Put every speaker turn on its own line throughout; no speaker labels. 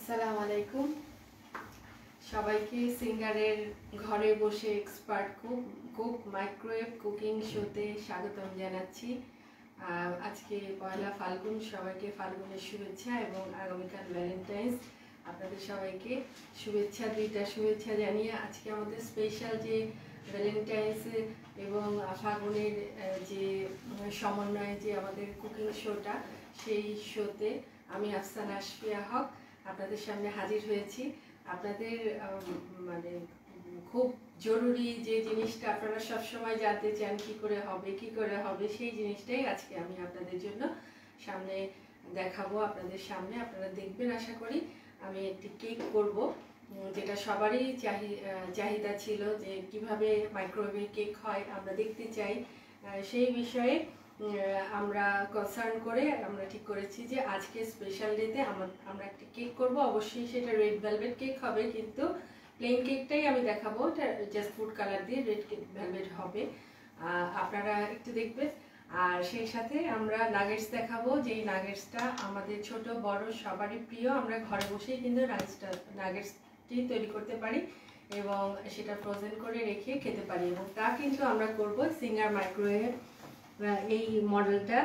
আসসালামু আলাইকুম সবাইকে সিঙ্গারের ঘরে বসে এক্সপার্ট কুক মাইক্রোওয়েভ কুকিং শোতে স্বাগতম জানাচ্ছি। আজকে পয়লা ফাল্গুন, সবাইকে ফাল্গুনের শুভেচ্ছা এবং আগামীকাল ভ্যালেন্টাইন্স। আপনাদের সবাইকে শুভেচ্ছা, দুইটা শুভেচ্ছা জানিয়ে আজকে আমাদের স্পেশাল যে ভ্যালেন্টাইন্স এবং ফাল্গুনের যে সমন্বয়ে যে আমাদের কুকিং শোটা, সেই শোতে আমি আফসানা আশফিয়া হক আপনাদের সামনে হাজির হয়েছি। আপনাদের মানে খুব জরুরি যে জিনিসটা আপনারা সবসময় জানতে চান, কি করে হবে সেই জিনিসটাই আজকে আমি আপনাদের জন্য সামনে দেখাবো। আপনাদের সামনে আপনারা দেখবেন আশা করি। আমি একটি কেক করব, যেটা সবারই চাহিদা ছিল যে কিভাবে মাইক্রোওয়েভে কেক হয় আমরা দেখতে চাই। সেই বিষয়ে আমরা কনসার্ন করে আমরা ঠিক করেছি যে আজকে স্পেশাল ডেতে আমরা একটি কেক করব। অবশ্যই সেটা রেড ভেলভেট কেক হবে, কিন্তু প্লেন কেকটাই আমি দেখাবো। এটা জাস্ট ফুড কালার দিয়ে রেড ভেলভেট হবে, আপনারা একটু দেখবেন। আর সেই সাথে আমরা নাগেটস দেখাবো, যেই নাগেটসটা আমাদের ছোট বড় সবারই প্রিয়। আমরা ঘরে বসেই কিন্তু নাগেটসটি তৈরি করতে পারি এবং সেটা ফ্রোজেন করে রেখে খেতে পারি, এবং তা কিন্তু আমরা করব সিঙ্গার মাইক্রোওয়েভ। এই মডেলটা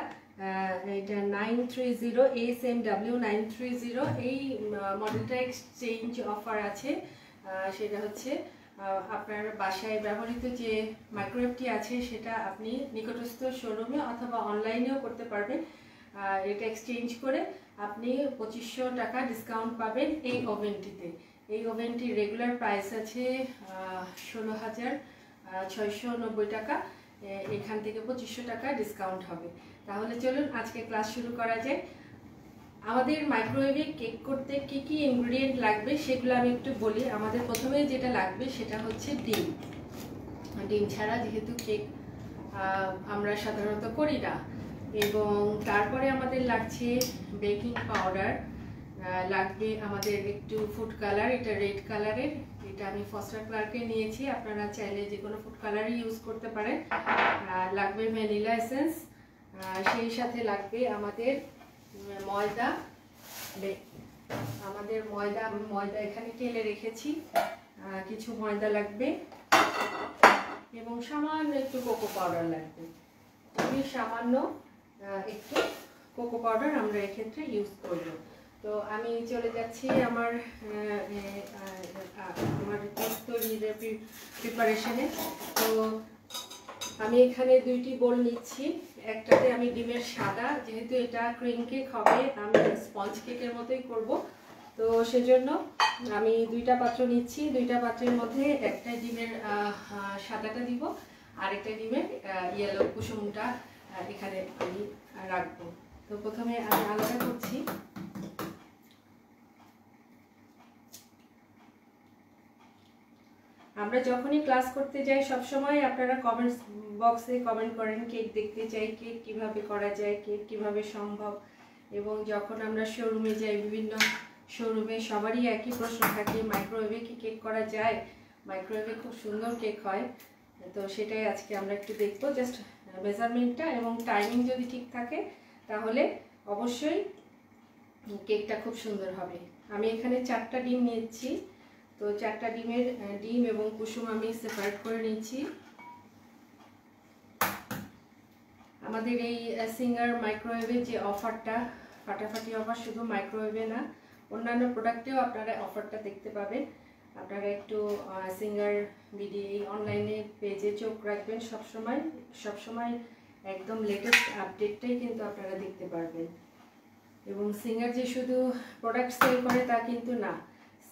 এটা 930 ASMW 930। এই মডেলটা এক্সচেঞ্জ অফার আছে। সেটা হচ্ছে আপনার বাসায় ব্যবহৃত যে মাইক্রোওয়েভটি আছে সেটা আপনি নিকটস্থ শোরুমে অথবা অনলাইনেও করতে পারবেন। এটা এক্সচেঞ্জ করে আপনি 2500 টাকা ডিসকাউন্ট পাবেন এই ওভেনটিতে। এই ওভেনটির রেগুলার প্রাইস আছে 16,690 টাকা। এখান থেকে 2500 টাকা ডিসকাউন্ট হবে। তাহলে চলুন আজকে ক্লাস শুরু করা যায়। আমাদের মাইক্রোওয়েভে কেক করতে কি কি ইনগ্রেডিয়েন্ট লাগবে সেগুলো আমি একটু বলি। আমাদের প্রথমে যেটা লাগবে সেটা হচ্ছে ডিম। ডিম ছাড়া যেহেতু কেক আমরা সাধারণত করি না। এবং তারপরে আমাদের লাগছে বেকিং পাউডার, লাগবে আমাদের একটু ফুড কালার, এটা রেড কালারের, এটা আমি ফস্টার ক্লার্কে নিয়েছি, আপনারা চাইলে যে কোনো ফুড কালারই ইউজ করতে পারেন। লাগবে ভ্যানিলা এসেন্স, সেই সাথে লাগবে আমাদের ময়দা। আমি ময়দা এখানে টেলে রেখেছি, কিছু ময়দা লাগবে এবং সামান্য একটু কোকো পাউডার লাগবে। খুবই সামান্য একটু কোকো পাউডার আমরা এক্ষেত্রে ইউজ করব। তো আমি চলে যাচ্ছি আমার কেক তৈরির প্রিপারেশনে। তো আমি এখানে দুইটি বোল নিচ্ছি। একটাতে আমি ডিমের সাদা, যেহেতু এটা ক্রিম কেক হবে, আমি স্পঞ্জ কেকের মতোই করব, তো সেজন্য আমি দুইটা পাত্র নিচ্ছি। দুইটা পাত্রের মধ্যে একটা ডিমের সাদাটা দিব, আরেকটা ডিমের ইয়েলো কুসুমটা এখানে আমি রাখবো। তো প্রথমে আমি আলাদা করছি। আমরা যখনই ক্লাস করতে যাই সবসময় আপনারা কমেন্টস বক্সে কমেন্ট করেন কেক দেখতে চাই, কেক কিভাবে করা যায়, কেক কিভাবে সম্ভব। এবং যখন আমরা শোরুমে যাই, বিভিন্ন শোরুমে সবারই একই প্রশ্ন থাকে, মাইক্রোওয়েভে কি কেক করা যায়? মাইক্রোওয়েভে খুব সুন্দর কেক হয়। তো সেটাই আজকে আমরা একটু দেখবো। জাস্ট মেজারমেন্টটা এবং টাইমিং যদি ঠিক থাকে তাহলে অবশ্যই কেকটা খুব সুন্দর হবে। আমি এখানে 4টা ডিম নিচ্ছি। তো 4টা ডিম এবং কুসুম আমি সেপারেট করে নিচ্ছি। আমাদের এই সিঙ্গার মাইক্রোওয়েভের যে অফারটা, ফাটাফাটি অফার, শুধু মাইক্রোওয়েভে না, অন্যান্য প্রোডাক্টেও আপনারা অফারটা দেখতে পাবেন। আপনারা একটু সিঙ্গার বিডি অনলাইনে পেজে চোখ রাখবেন সবসময় একদম লেটেস্ট আপডেটটাই কিন্তু আপনারা দেখতে পারবেন। এবং সিঙ্গার যে শুধু প্রোডাক্ট সেল করে তা কিন্তু না,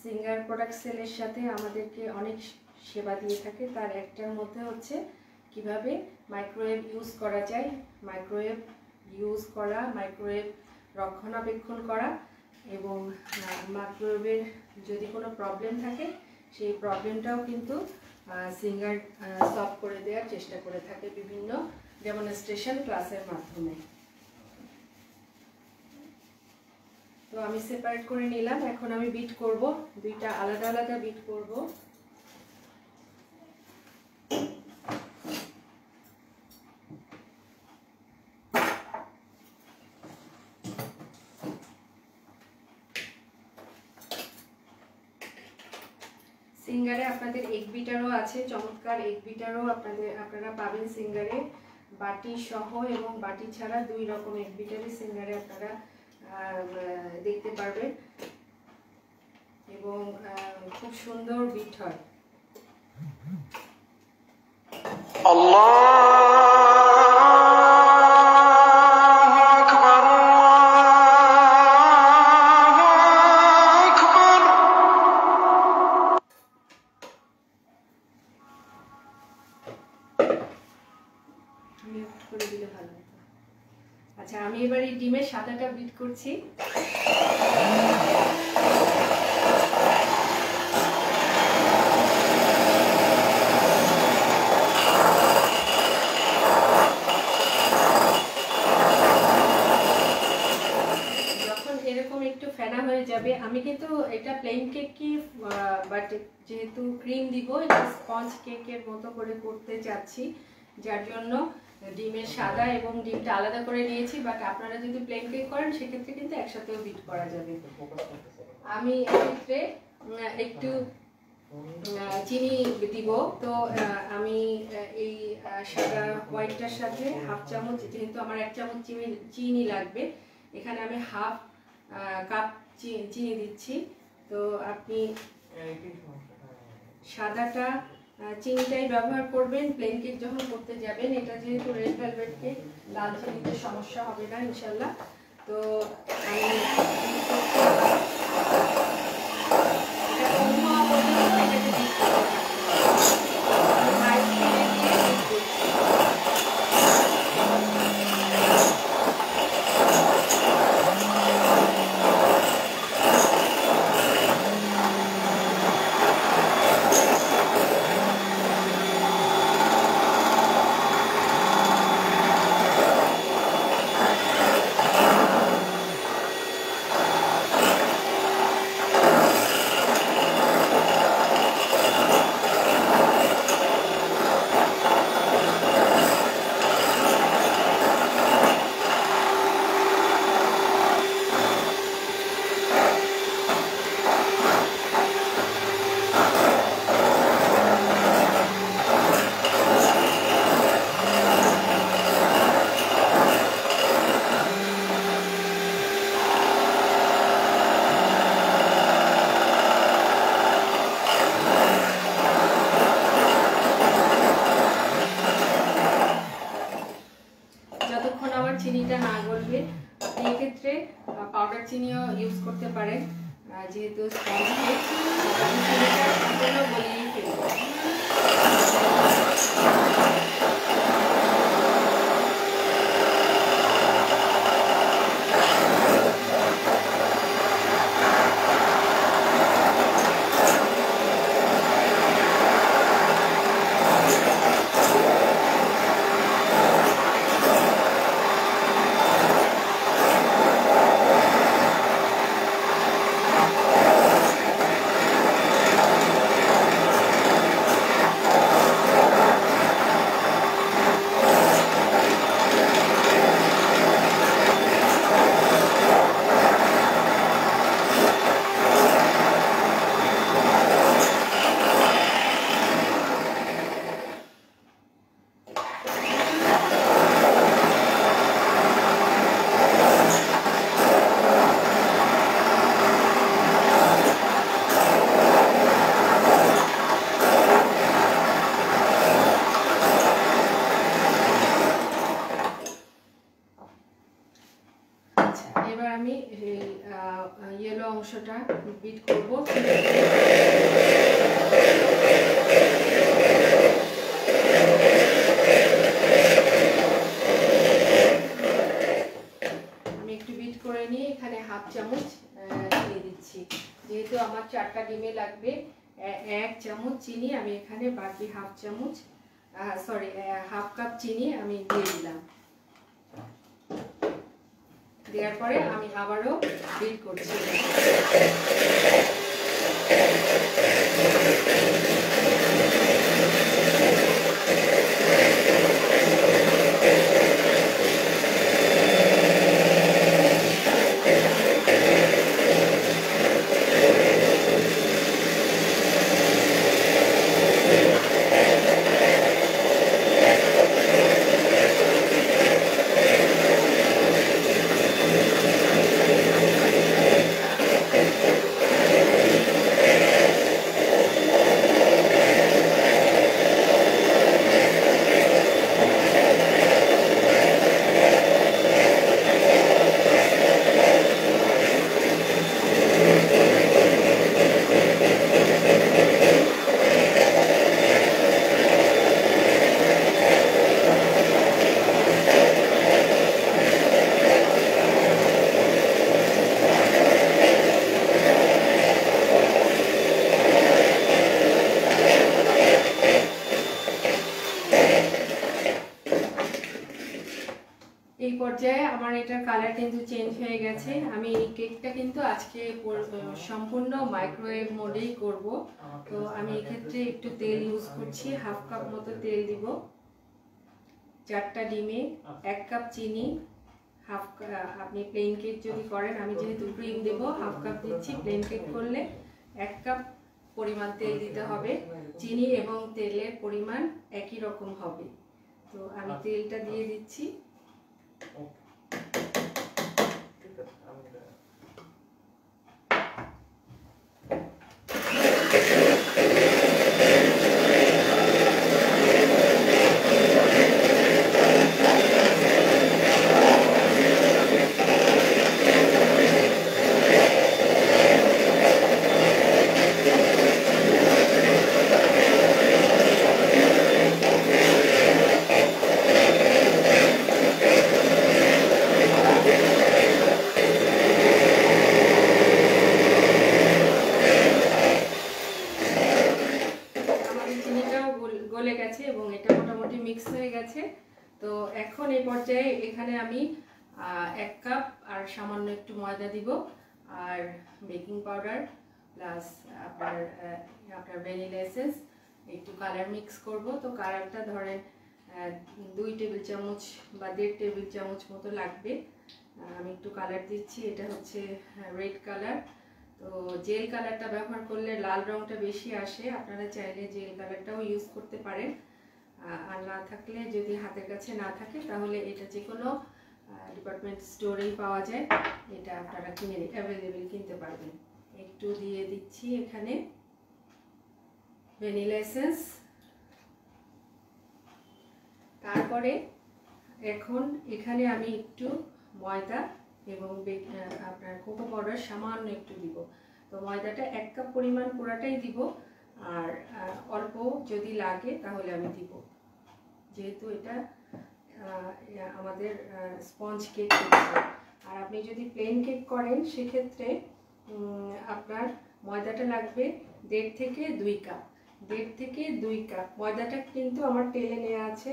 সিঙ্গার প্রোডাক্ট সেলের সাথে আমাদেরকে অনেক সেবা দিয়ে থাকে। তার একটার মধ্যে হচ্ছে কিভাবে মাইক্রোওয়েভ ইউজ করা যায়, মাইক্রোওয়েভ ইউজ করা, মাইক্রোওয়েভ রক্ষণাবেক্ষণ করা, এবং মাইক্রোওয়েভের যদি কোনো প্রবলেম থাকে সেই প্রবলেমটাও কিন্তু সিঙ্গার সলভ করে দেওয়ার চেষ্টা করে থাকে বিভিন্ন ডেমনস্ট্রেশন ক্লাসের মাধ্যমে। তো আমি সেপারেট করে নিলাম। এখন আমি বিট করব, দুইটা আলাদা আলাদা বিট করব। সিঙ্গারে আপনাদের এগ বিটারও আছে, চমৎকার এগ বিটারও আপনারা পাবেন সিঙ্গারে, বাটি সহ এবং বাটি ছাড়া দুই রকম এগ বিটারই সিঙ্গারে আপনারা দেখতে পারবেন এবং খুব সুন্দর বিট হয়। করে দিলে ভালো হতো। আচ্ছা, আমি এবার এই ডিমের সাদাটা বিট করছি। যখন এরকম একটু ফেনা হয়ে যাবে, আমি কিন্তু এটা প্লেন কেক কি বাট যেহেতু ক্রিম দিব, এটা স্পঞ্জ কেকের মতো করে করতে চাচ্ছি, যার জন্য ডিমের সাদা এবং ডিমটা আলাদা করে নিয়েছি। বাট আপনারা যদি প্লেন কেক করেন সেক্ষেত্রে কিন্তু একসাথেও বিট করা যাবে। আমি এক্ষেত্রে একটু চিনি দিব, তো আমি এই সাদা হোয়াইটটার সাথে হাফ চামচ, যেহেতু আমার 1 চামচ চিনি লাগবে, এখানে আমি হাফ কাপ চিনি দিচ্ছি। তো আপনি সাদাটা চিনিটাই ব্যবহার করবেন প্লেন কেক যখন করতে যাবেন। এটা যেহেতু রেড ভেলভেট কেক, লাল চিনিতে সমস্যা হবে না ইনশাল্লাহ। তো আমি চিনিটা না গলবে, আপনি এক্ষেত্রে পাউডার চিনিও ইউজ করতে পারেন, যেহেতু স্পঞ্জ কেক চিনিটা সম্পূর্ণ গলিয়ে ফেলবে। এবার আমি ইয়েলো অংশটা বিট করব। আমি একটু বিট করে নিয়ে এখানে হাফ চামচ দিয়ে দিচ্ছি, যেহেতু আমার 4টা ডিমে লাগবে 1 চামচ চিনি, আমি এখানে বাকি হাফ কাপ চিনি আমি দিয়ে দিলাম। দেওয়ার পরে আমি আবারও বিট করছি। পর্যায়ে আমার এটার কালার কিন্তু চেঞ্জ হয়ে গেছে। আমি এই কেকটা কিন্তু আজকে সম্পূর্ণ মাইক্রোওয়েভ মোডেই করব। তো আমি এক্ষেত্রে একটু তেল ইউজ করছি, হাফ কাপ মতো তেল দিব, 4টা ডিমে 1 কাপ চিনি, হাফ আপনি প্লেন কেক যদি করেন, আমি যেহেতু ক্রিম দেব হাফ কাপ দিচ্ছি, প্লেন কেক করলে 1 কাপ পরিমাণ তেল দিতে হবে। চিনি এবং তেলের পরিমাণ একই রকম হবে। তো আমি তেলটা দিয়ে দিচ্ছি। গলে গেছে এবং এটা মোটামুটি মিক্স হয়ে গেছে। তো এখন এই পর্যায়ে এখানে আমি 1 কাপ আর সামান্য একটু ময়দা দিব, আর বেকিং পাউডার প্লাস আপনার ভ্যানিলা এসেন্স, একটু কালার মিক্স করব। তো কালারটা ধরেন 2 টেবিল চামচ বা 1.5 টেবিল চামচ মতো লাগবে। আমি একটু কালার দিচ্ছি, এটা হচ্ছে রেড কালার। তো জেল কালারটা ব্যবহার করলে লাল রংটা বেশি আসে, আপনারা চাইলে জেল কালারটাও ইউজ করতে পারেন। আর না থাকলে, যদি হাতের কাছে না থাকে, তাহলে এটা যে কোনো ডিপার্টমেন্ট স্টোরেই পাওয়া যায়, এটা আপনারা কিনে অ্যাভেলেবেল কিনতে পারবেন। একটু দিয়ে দিচ্ছি এখানে ভ্যানিলা এসেন্স। তারপরে এখন এখানে আমি একটু ময়দা এবং আপনার কোকো পাউডার সামান্য একটু দিব। তো ময়দাটা 1 কাপ পরিমাণ পুরাটাই দিব, আর অল্প যদি লাগে তাহলে আমি দিব, যেহেতু এটা আমাদের স্পঞ্জ কেক করছে। আর আপনি যদি প্লেন কেক করেন সেক্ষেত্রে আপনার ময়দাটা লাগবে 1.5 থেকে 2 কাপ। 1.5 থেকে 2 কাপ ময়দাটা কিন্তু আমার টেলে নেওয়া আছে,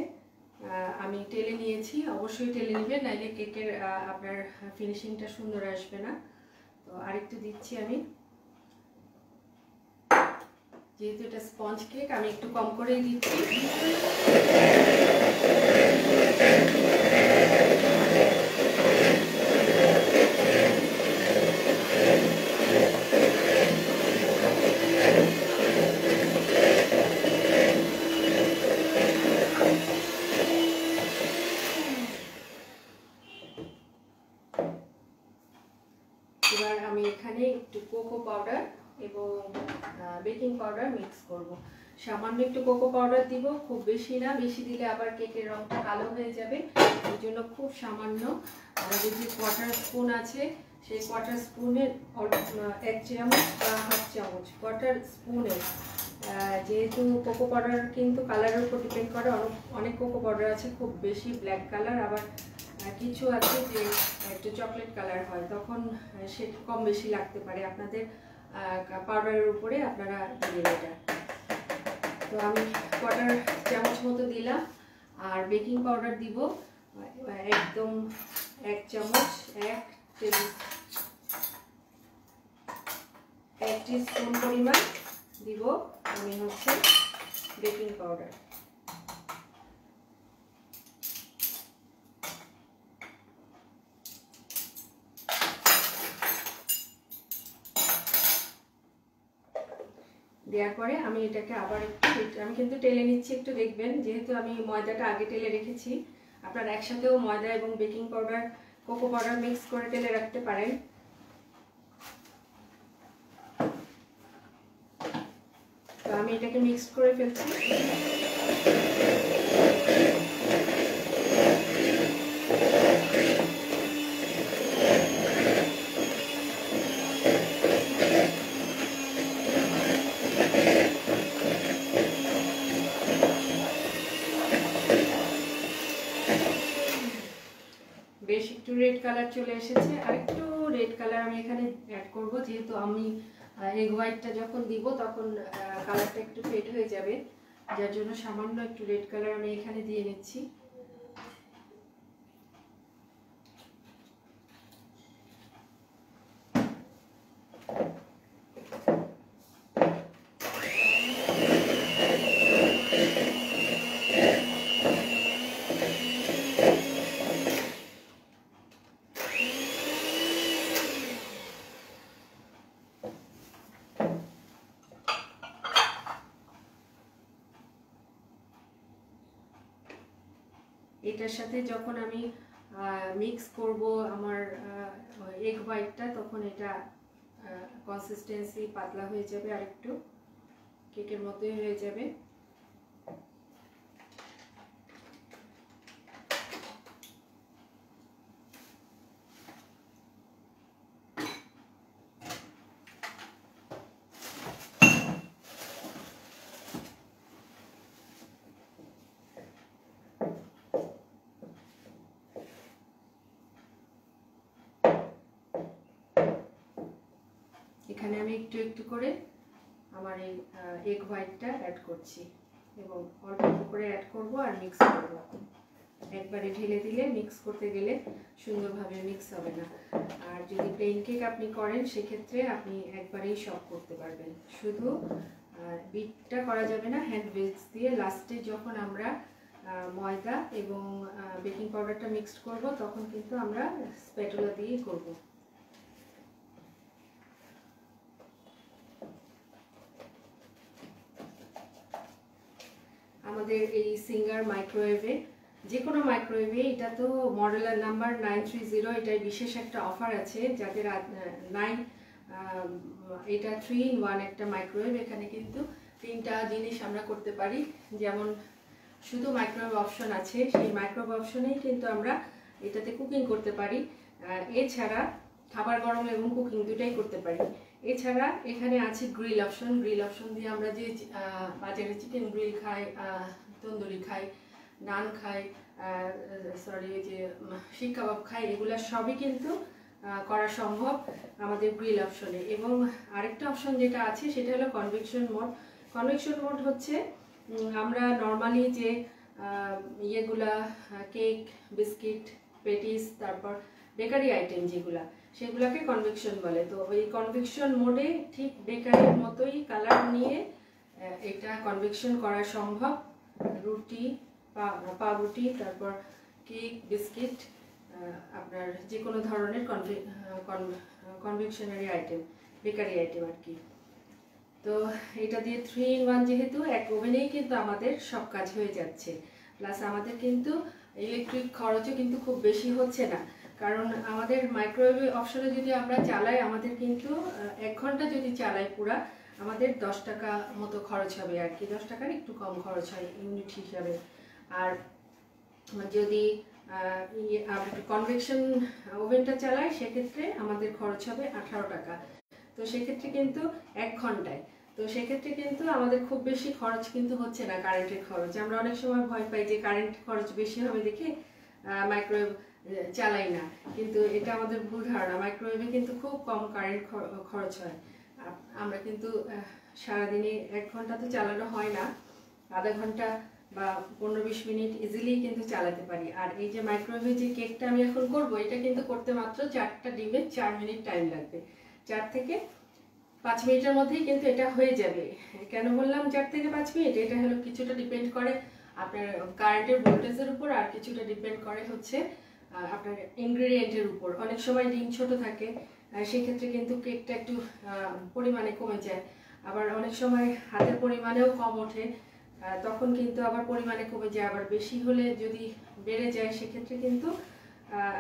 আমি টেলে নিয়েছি। অবশ্যই টেলে নেবেন, নাইলে কেকের আপনার ফিনিশিংটা সুন্দর আসবে না। তো আরেকটু দিচ্ছি আমি, যেহেতু এটা স্পঞ্জ কেক আমি একটু কম করেই দিচ্ছি। এবার আমি এখানে একটু কোকো পাউডার এবং বেকিং পাউডার মিক্স করব। সামান্য একটু কোকো পাউডার দিব, খুব বেশি না, বেশি দিলে আবার কেকের রংটা কালো হয়ে যাবে। এই জন্য খুব সামান্য, আমাদের যে কোয়ার্টার স্পুন আছে সেই কোয়ার্টার স্পুনের 1 চামচ বা হাফ চামচ, কোয়ার্টার স্পুনের। যেহেতু কোকো পাউডার কিন্তু কালারের উপর ডিপেন্ড করে, অনেক কোকো পাউডার আছে খুব বেশি ব্ল্যাক কালার, আবার কিছু আছে যে একটু চকলেট কালার হয়, তখন সেটা কম বেশি লাগতে পারে। আপনাদের পাউডারের উপরে আপনারা দিবেন এটা। তো আমি কোয়ার্টার চামচ মতো দিলাম, আর বেকিং পাউডার দিব একদম 1 চামচ, 1 টিস্পুন পরিমাণ দিব আমি হচ্ছে বেকিং পাউডার। দেওয়ার পরে আমি এটাকে আবার একটু, আমি কিন্তু টেলে নিচ্ছি, একটু দেখবেন, যেহেতু আমি ময়দাটা আগে টেলে রেখেছি। আপনারা একসাথেও ময়দা এবং baking powder, cocoa powder mix করে টেলে রাখতে পারেন। তো আমি এটাকে মিক্স করে ফেলছি। বেশ একটু রেড কালার চলে এসেছে, আর একটু রেড কালার আমি এখানে অ্যাড করব, যেহেতু আমি এগ হোয়াইটটা যখন দিব তখন কালারটা একটু ফেড হয়ে যাবে, যার জন্য সামান্য একটু রেড কালার আমি এখানে দিয়ে নিচ্ছি। এটার সাথে যখন আমি মিক্স করব আমার এগ হোয়াইটটা, তখন এটা কনসিস্টেন্সি পাতলা হয়ে যাবে, আর একটু কেকের মতোই হয়ে যাবে। এখানে আমি একটু একটু করে আমার এই এগ হোয়াইটটা অ্যাড করছি এবং অল্প অল্প করে অ্যাড করব আর মিক্স করব। একবারে ঢেলে দিলে মিক্স করতে গেলে সুন্দরভাবে মিক্স হবে না। আর যদি প্লেন কেক আপনি করেন সেক্ষেত্রে আপনি একবারেই সব করতে পারবেন, শুধু বিটটা করা যাবে না, হ্যান্ড উইক্স দিয়ে লাস্টে যখন আমরা ময়দা এবং বেকিং পাউডারটা মিক্সড করব তখন কিন্তু আমরা স্প্যাটুলা দিয়েই করব। আমাদের এই সিঙ্গার মাইক্রোওয়েভে, যে কোনো মাইক্রোওয়েভে, এটা তো মডেলার নাম্বার 930, এটাই বিশেষ একটা অফার আছে যাদের এটা 3-in-1 একটা মাইক্রোওয়েভ। এখানে কিন্তু 3টা জিনিস আমরা করতে পারি, যেমন শুধু মাইক্রোওয়েভ অপশন আছে, সেই মাইক্রোওয়েভ অপশনেই কিন্তু আমরা এটাতে কুকিং করতে পারি। এছাড়া খাবার গরম এবং কুকিং দুটাই করতে পারি। এছাড়া এখানে আছে গ্রিল অপশন। গ্রিল অপশন দিয়ে আমরা যে বাজারে চিকেন গ্রিল খাই, তন্দুরি খাই, নান খাই, যে শিক কাবাব খাই, এগুলো সবই কিন্তু করা সম্ভব আমাদের গ্রিল অপশনে। এবং আরেকটা অপশন যেটা আছে সেটা হলো কনভেকশন মোড। কনভেকশন মোড হচ্ছে আমরা নর্মালি যে ইয়েগুলা কেক, বিস্কিট, পেটিস, তারপর বেকারি আইটেম যেগুলা, সেগুলোকে কনভেকশন বলে। তো ওই কনভেকশন মোডে ঠিক বেকারির মতোই কালার নিয়ে এটা কনভেকশন করা সম্ভব। রুটি, পাউরুটি, তারপর কেক, বিস্কিট, আপনার যে কোনো ধরনের কনভেকশনারি আইটেম, বেকারি আইটেম আর কি। তো এটা দিয়ে 3-in-1 যেহেতু, এক ওভেনেই কিন্তু আমাদের সব কাজ হয়ে যাচ্ছে। প্লাস আমাদের কিন্তু ইলেকট্রিক খরচও কিন্তু খুব বেশি হচ্ছে না, কারণ আমাদের মাইক্রোওয়েভ অপশনে যদি আমরা চালাই, আমাদের কিন্তু 1 ঘন্টা যদি চালাই পুরা, আমাদের 10 টাকা মতো খরচ হবে আর কি, 10 টাকার একটু কম খরচ হয় ইউনিট হিসাবে। আর যদি কনভেকশন ওভেনটা চালাই সেক্ষেত্রে আমাদের খরচ হবে 18 টাকা। তো সেক্ষেত্রে কিন্তু 1 ঘন্টায়, তো সেক্ষেত্রে কিন্তু আমাদের খুব বেশি খরচ কিন্তু হচ্ছে না কারেন্টের খরচ। আমরা অনেক সময় ভয় পাই যে কারেন্ট খরচ বেশি হবে দেখে মাইক্রোওয়েভ চালাই না, কিন্তু এটা আমাদের ভুল ধারণা। মাইক্রোওয়েভে কিন্তু খুব কম কারেন্ট খরচ হয়। আমরা কিন্তু সারাদিনে 1 ঘন্টা তো চালানো হয় না, আধা ঘন্টা বা 15-20 মিনিট ইজিলি কিন্তু চালাতে পারি। আর এই যে মাইক্রোওয়েভে যে কেকটা আমি এখন করব, এটা কিন্তু করতে মাত্র 4টা ডিমে 4 মিনিট টাইম লাগবে। 4 থেকে 5 মিনিটের মধ্যেই কিন্তু এটা হয়ে যাবে। কেন বললাম 4 থেকে 5 মিনিট? এটা হলো কিছুটা ডিপেন্ড করে আপনার কারেন্টের ভোল্টেজের উপর, আর কিছুটা ডিপেন্ড করে হচ্ছে আপনার ইনগ্রেডিয়েন্টের উপর। অনেক সময় ডিম ছোট থাকে, সেক্ষেত্রে কিন্তু কেকটা একটু পরিমাণে কমে যায়। আবার অনেক সময় হাতের পরিমাণেও কম ওঠে, তখন কিন্তু আবার পরিমাণে কমে যায়। আবার বেশি হলে যদি বেড়ে যায় সেক্ষেত্রে কিন্তু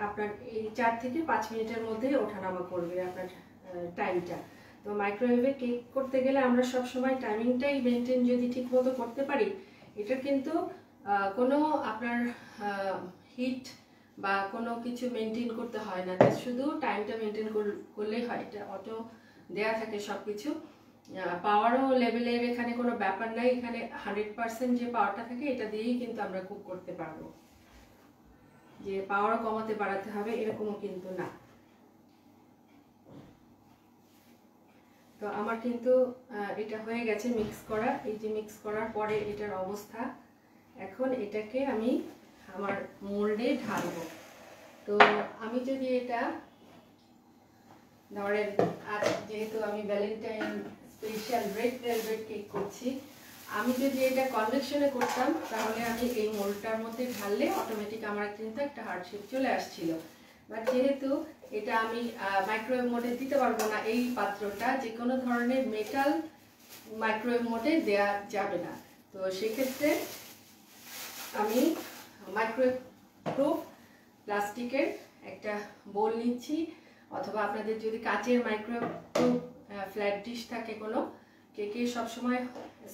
আপনার এই 4 থেকে 5 মিনিটের মধ্যে ওঠানামা করবে আপনার টাইমটা। তো মাইক্রোওয়েভে কেক করতে গেলে আমরা সব সময় টাইমিংটাই মেনটেন যদি ঠিকমতো করতে পারি, এটা কিন্তু কোনো আপনার হিট বা কোনো কিছু মেনটেন করতে হয় না, শুধু টাইমটা মেনটেন করলেই হয়। এটা অটো দেয়া থাকে সব কিছু। পাওয়ারও লেভেলের এখানে কোনো ব্যাপার নাই, এখানে 100% যে পাওয়ারটা থাকে এটা দিয়েই কিন্তু আমরা কুক করতে পারবো। যে পাওয়ারও কমাতে বাড়াতে হবে এরকমও কিন্তু না। তো আমার কিন্তু এটা হয়ে গেছে মিক্স করা। এই যে মিক্স করার পরে এটার অবস্থা, এখন এটাকে আমি আমার মোল্ডে ঢালবো। তো আমি যদি এটা ধরেন, আজ যেহেতু আমি Valentine special red velvet cake করছি, আমি যদি এটা কনভেকশনে করতাম তাহলে আমি এই মোল্ডটার মধ্যে ঢাললে অটোমেটিক আমার কিন্তু একটা হার্ট শেপ চলে আসছিল। বাট যেহেতু এটা আমি মাইক্রোওয়েভ মোডে দিতে পারবো না, এই পাত্রটা যে কোনো ধরনের মেটাল মাইক্রোওয়েভ মোডে দেয়া যাবে না। তো সেক্ষেত্রে আমি মাইক্রোওয়েভ প্রুফ প্লাস্টিকের একটা বোল নিচ্ছি, অথবা আপনাদের যদি কাচের মাইক্রোওয়েভ ফ্ল্যাট ডিশ থাকে কোনো, কেকে সবসময়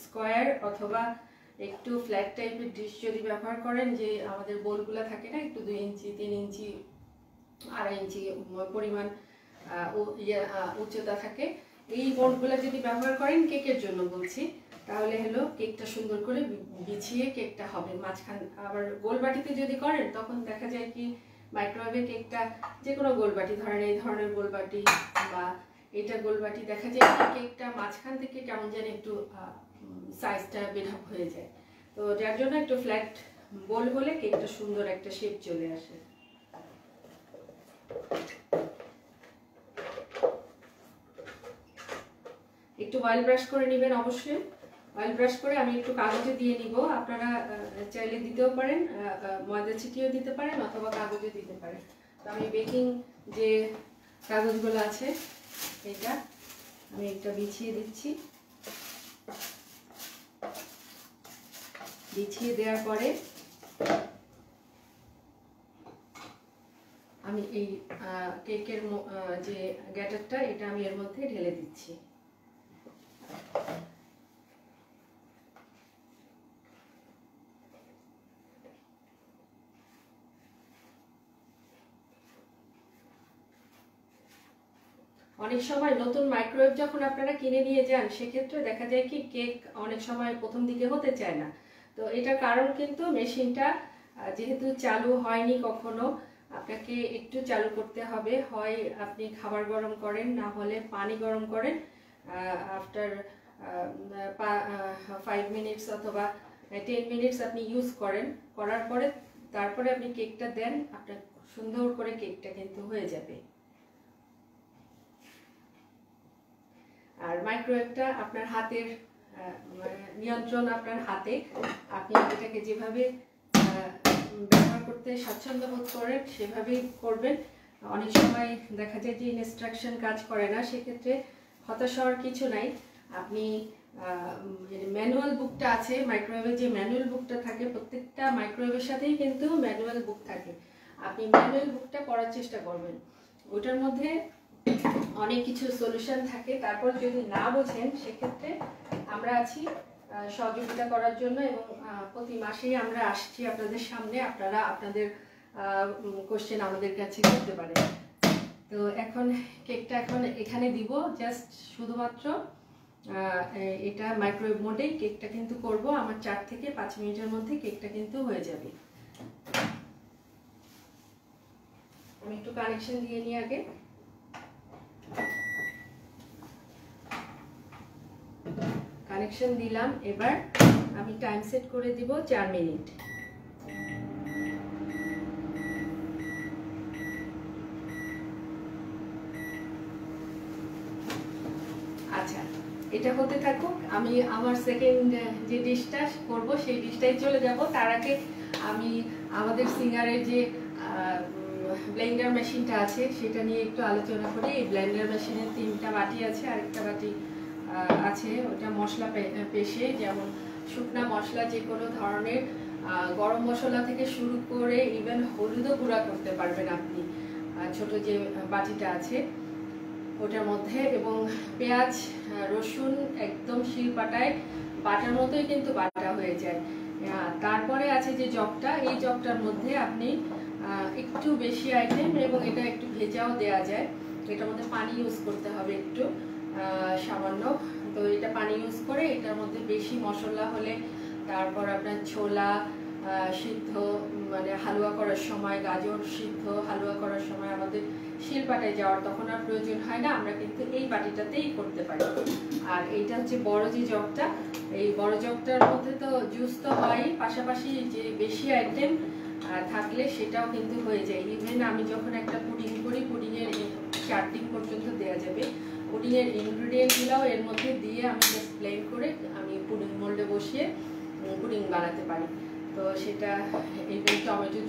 স্কোয়ার অথবা একটু ফ্ল্যাট টাইপের ডিশ যদি ব্যবহার করেন, যে আমাদের বোলগুলো থাকে না একটু 2 ইঞ্চি 3 ইঞ্চি 2.5 ইঞ্চি পরিমাণ উচ্চতা থাকে, এই বোলগুলো যদি ব্যবহার করেন কেকের জন্য বলছি, তাহলে হলো কেকটা সুন্দর করে বিছিয়ে কেকটা হবে। মাঝখান আবার গোলবাটিতে যদি করেন তখন দেখা যায় কি মাইক্রোওয়েভে কেকটা, যে কোনো গোলবাটি ধরেন এই ধরনের গোলবাটি বা এটা গোলবাটি, দেখা যায় কেকটা মাঝখান থেকে কেমন যেন একটু সাইজটা বেঢপ হয়ে যায়। তো যার জন্য একটু ফ্ল্যাট বোল হলে কেকটা সুন্দর একটা শেপ চলে আসে। একটু অয়েল ব্রাশ করে নেবেন অবশ্যই। অয়েল ব্রাশ করে আমি একটু কাগজে দিয়ে নিব, আপনারা চাইলে দিতেও পারেন, ময়দা ছিটিয়েও দিতে পারেন অথবা কাগজে দিতে পারেন। তো আমি বেকিং যে কাগজগুলো আছে এটা আমি একটা বিছিয়ে দিচ্ছি। বিছিয়ে দেওয়ার পরে আমি এই কেকের যে ব্যাটারটা এটা আমি এর মধ্যে ঢেলে দিচ্ছি। অনেক সময় নতুন মাইক্রোওয়েভ যখন আপনারা কিনে নিয়ে যান, সেক্ষেত্রে দেখা যায় কি কেক অনেক সময় প্রথম দিকে হতে চায় না। তো এটার কারণ কিন্তু মেশিনটা যেহেতু চালু হয়নি কখনো, আপনাকে একটু চালু করতে হবে। হয় আপনি খাবার গরম করেন, না হলে পানি গরম করেন। আফটার 5 মিনিটস অথবা 10 মিনিটস আপনি ইউজ করেন, করার পরে তারপরে আপনি কেকটা দেন, আপনার সুন্দর করে কেকটা কিন্তু হয়ে যাবে। আর মাইক্রোওয়েভটা আপনার হাতের নিয়ন্ত্রণ আপনার হাতে, আপনি এটাকে যেভাবে ব্যবহার করতে স্বাচ্ছন্দ্য বোধ করেন সেভাবেই করবেন। অনেক সময় দেখা যায় যে ইনস্ট্রাকশন কাজ করে না, সেক্ষেত্রে হতাশ হওয়ার কিছু নাই। আপনি ম্যানুয়াল বুকটা আছে, মাইক্রোওয়েভের যে ম্যানুয়াল বুকটা থাকে, প্রত্যেকটা মাইক্রোওয়েভের সাথেই কিন্তু ম্যানুয়াল বুক থাকে, আপনি ম্যানুয়াল বুকটা পড়ার চেষ্টা করবেন। ওটার মধ্যে অনেক কিছু সলিউশন থাকে। তারপর যদি না বোঝেন সেক্ষেত্রে আমরা আছি সহযোগিতা করার জন্য, এবং প্রতি মাসেই আমরা আসছি আপনাদের সামনে, আপনারা আপনাদের কোশ্চেন আমাদের কাছে করতে পারেন। তো এখন কেকটা এখন এখানে দিব, জাস্ট শুধুমাত্র এটা মাইক্রোওয়েভ মোডেই কেকটা কিন্তু করব। আমার 4 থেকে 5 মিনিটের মধ্যে কেকটা কিন্তু হয়ে যাবে। আমি একটু কানেকশন দিয়ে নিই আগে। কানেকশন দিলাম, এবার আমি টাইম সেট করে দিব 4 মিনিট। আচ্ছা, এটা হতে থাকুক, আমি আমার সেকেন্ড যে ডিশটা করব সেই ডিশটাই চলে যাব। তার আগে আমি আমাদের সিঙ্গারের যে ব্লেন্ডার মেশিনটা আছে সেটা নিয়ে একটু আলোচনা করি। এই ব্লেন্ডার মেশিনের 3টা বাটি আছে, আরেকটা বাটি আছে ওটা মশলা পেশে, যেমন শুকনা মশলা যে কোনো ধরনের, গরম মশলা থেকে শুরু করে ইভেন হলুদও গুঁড়া করতে পারবেন আপনি ছোট যে বাটিটা আছে ওটার মধ্যে। এবং পেঁয়াজ রসুন একদম শিলপাটায় বাটার মতোই কিন্তু বাটা হয়ে যায়। তারপরে আছে যে জগটা, এই জগটার মধ্যে আপনি একটু বেশি আইটেম, এবং এটা একটু ভেজাও দেওয়া যায়। এটার মধ্যে পানি ইউজ করতে হবে একটু সামান্য। তো এটা পানি ইউজ করে এটার মধ্যে বেশি মশলা হলে, তারপর আপনার ছোলা সিদ্ধ মানে হালুয়া করার সময়, গাজর সিদ্ধ হালুয়া করার সময় আমাদের শিলপাটায় যাওয়ার তখন আর প্রয়োজন হয় না, আমরা কিন্তু এই বাটিটাতেই করতে পারি। আর এইটা হচ্ছে বড় যে জগটা, এই বড় জগটার মধ্যে তো জুস তো হয়, পাশাপাশি যে বেশি আইটেম থাকলে সেটাও কিন্তু হয়ে যায়। ইভেন আমি যখন একটা পুডিং করি, পুডিংয়ের চারদিন পর্যন্ত দেওয়া যাবে, পুডিংয়ের ইনগ্রিডিয়েন্টগুলোও এর মধ্যে দিয়ে আমি জাস্ট ব্লেন্ড করে আমি পুডিং মোল্ডে বসিয়ে পুডিং বানাতে পারি। তো সেটা ইভেন টমেটো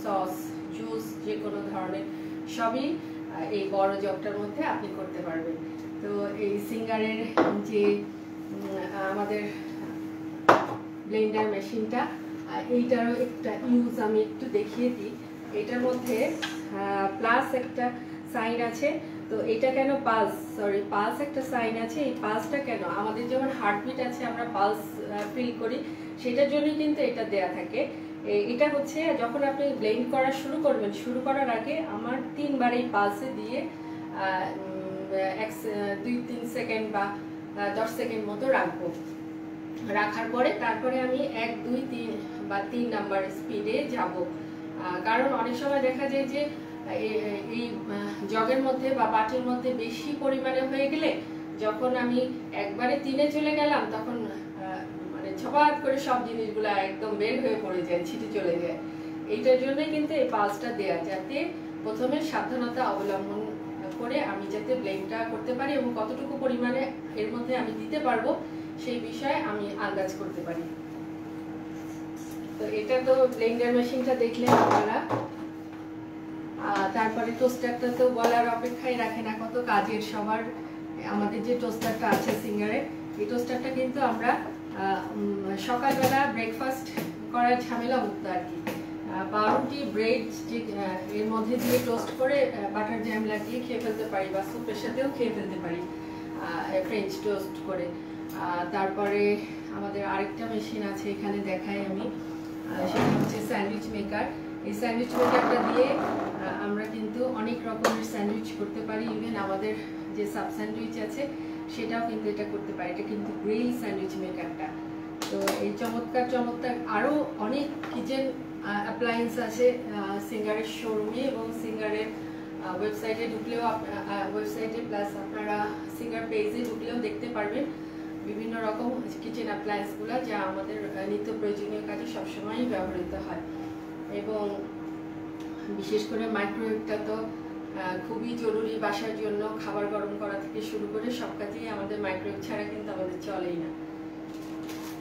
সস জুস যে কোনো ধরনের সবই এই বড় জগটার মধ্যে আপনি করতে পারবেন। তো এই সিঙ্গারের যে আমাদের ব্লেন্ডার মেশিনটা এইটারও একটা ইউজ আমি একটু দেখিয়ে দিই। এটার মধ্যে প্লাস একটা সাইন আছে, তো এটা কেন পালস একটা সাইন আছে। এই পালসটা কেন, আমাদের যেমন হার্টবিট আছে আমরা পালস ফিল করি, সেটার জন্যই কিন্তু এটা দেয়া থাকে। এটা হচ্ছে যখন আপনি ব্লেন্ড করা শুরু করার আগে আমার 3 বার এই পালসে দিয়ে 2-3 সেকেন্ড বা 10 সেকেন্ড মতো রাখবো। রাখার পরে তারপরে আমি 1, 2, 3 বা 3 নাম্বার স্পিডে যাব। কারণ অনেক সময় দেখা যায় যে এই জগের মধ্যে বা বাটির মধ্যে বেশি পরিমাণে হয়ে গেলে যখন আমি একবারে 3-এ চলে গেলাম তখন মানে ছপাত করে সব জিনিসগুলো একদম বের হয়ে পড়ে যায়, ছিটে চলে যায়। এইটার জন্যই কিন্তু এই পালসটা দেয়া, যাতে প্রথমে সাবধানতা অবলম্বন করে আমি যাতে ব্লেন্ডটা করতে পারি এবং কতটুকু পরিমাণে এর মধ্যে আমি দিতে পারবো সেই বিষয়ে আমি আন্দাজ করতে পারি। তো এটা তো ব্লেন্ডার মেশিনটা দেখলেন আপনারা। তারপরে টোস্টারটা তো বলার অপেক্ষাই রাখে না, কত কাজের সবার। আমাদের যে টোস্টারটা আছে সিঙ্গারের, এই টোস্টারটা কিন্তু আমরা সকালবেলা ব্রেকফাস্ট করার ঝামেলা মুক্ত আর কি। পাউরুটি ব্রেড এর মধ্যে দিয়ে টোস্ট করে বাটার জ্যাম লাগিয়ে খেয়ে ফেলতে পারি, বা স্যুপের সাথেও খেয়ে ফেলতে পারি ফ্রেঞ্চ টোস্ট করে। তারপরে আমাদের আরেকটা মেশিন আছে, এখানে দেখাই আমি, সেটা হচ্ছে স্যান্ডউইচ মেকার। এই স্যান্ডউইচ মেকারটা দিয়ে আমরা কিন্তু অনেক রকমের স্যান্ডউইচ করতে পারি। ইভেন আমাদের যে সাব স্যান্ডউইচ আছে সেটাও কিন্তু এটা করতে পারি। এটা কিন্তু গ্রিল স্যান্ডউইচ মেকারটা। তো এই চমৎকার আরও অনেক কিচেন অ্যাপ্লায়েন্স আছে সিঙ্গারের শোরুমে এবং সিঙ্গারের ওয়েবসাইটে ঢুকলেও, ওয়েবসাইটে প্লাস আপনারা সিঙ্গার পেজে ঢুকলেও দেখতে পারবেন বিভিন্ন রকম কিচেন অ্যাপ্লায়েন্সগুলো যা আমাদের নিত্য প্রয়োজনীয় কাজে সবসময়ই ব্যবহৃত হয়। এবং বিশেষ করে মাইক্রোওয়েভটা তো খুবই জরুরি বাসার জন্য। খাবার গরম করা থেকে শুরু করে সব কাজেই আমাদের মাইক্রোওয়েভ ছাড়া কিন্তু আমাদের চলেই না।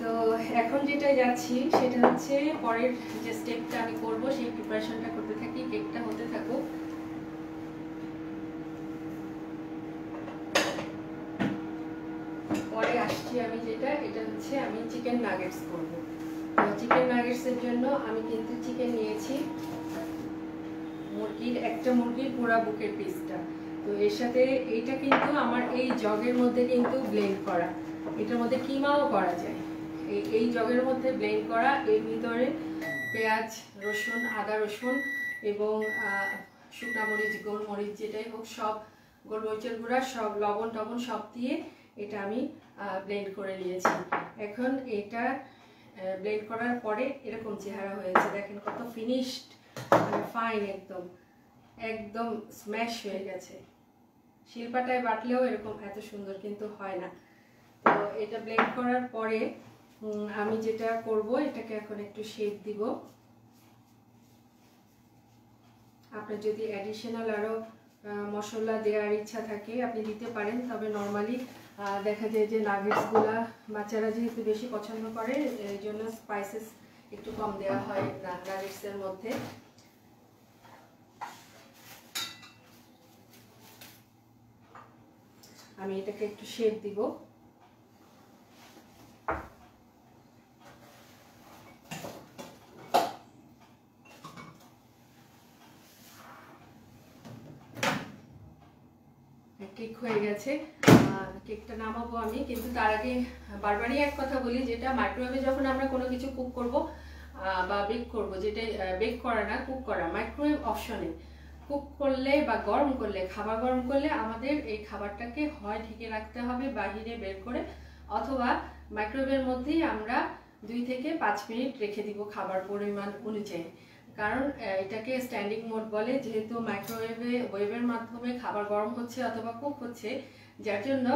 তো এখন যেটা যাচ্ছি সেটা হচ্ছে পরের যে স্টেপটা আমি করব সেই প্রিপারেশনটা করতে থাকি, কেকটা হতে থাকুক। পরে আসছি আমি এটা হচ্ছে আমি চিকেন নাগেটস করব। চিকেন নাগেটসের জন্য আমি কিন্তু চিকেন নিয়েছি একটা মুরগির পুরা বুকের পিসটা। তো এর সাথে এইটা কিন্তু আমার এই জগের মধ্যে কিন্তু ব্লেন্ড করা, এটার মধ্যে কিমাও করা যায়। এই জগের মধ্যে ব্লেন্ড করা, এর ভিতরে পেঁয়াজ, রসুন, আদা রসুন এবং শুকনা মরিচ, গোলমরিচ যেটাই হোক, সব গোলমরিচের গুঁড়া, সব লবণ টবণ সব দিয়ে এটা আমি ব্লেন্ড করে নিয়েছি। এখন এটা ব্লেন্ড করার পরে এরকম চেহারা হয়েছে, দেখেন কত ফিনিশড, ফাইন, একদম স্ম্যাশ হয়ে গেছে। শিলপাটায় বাটলেও এরকম এত সুন্দর কিন্তু হয় না। তো এটা ব্লেন্ড করার পরে আমি যেটা করব, এটাকে এখন একটু শেপ দিব। আপনার যদি অ্যাডিশনাল আরও মশলা দেওয়ার ইচ্ছা থাকে আপনি দিতে পারেন, তবে নর্মালি দেখা যায় যে নাগেটসগুলা বাচ্চারা যেহেতু বেশি পছন্দ করে এই জন্য স্পাইসেস একটু কম দেওয়া হয় নাগেটসের মধ্যে। আমি এটাকে একটু শেপ দিব। কেক হয়ে গেছে, কেকটা নামাবো আমি। কিন্তু তার আগে বারবারই এক কথা বলি, যেটা মাইক্রোওয়েভে যখন আমরা কোনো কিছু কুক করব বা বেক করব, যেটা বেক করা না কুক করা, মাইক্রোওয়েভ অপশনে কুক করলে বা গরম করলে, খাবার গরম করলে আমাদের এই খাবারটাকে হয় ঢেকে রাখতে হবে বাহিরে বের করে, অথবা মাইক্রোওয়েভের মধ্যেই আমরা 2 থেকে 5 মিনিট রেখে দিব খাবার পরিমাণ অনুযায়ী। কারণ এটাকে স্ট্যান্ডিং মোড বলে, যেহেতু ওয়েভের মাধ্যমে খাবার গরম হচ্ছে অথবা কুক হচ্ছে, যার জন্য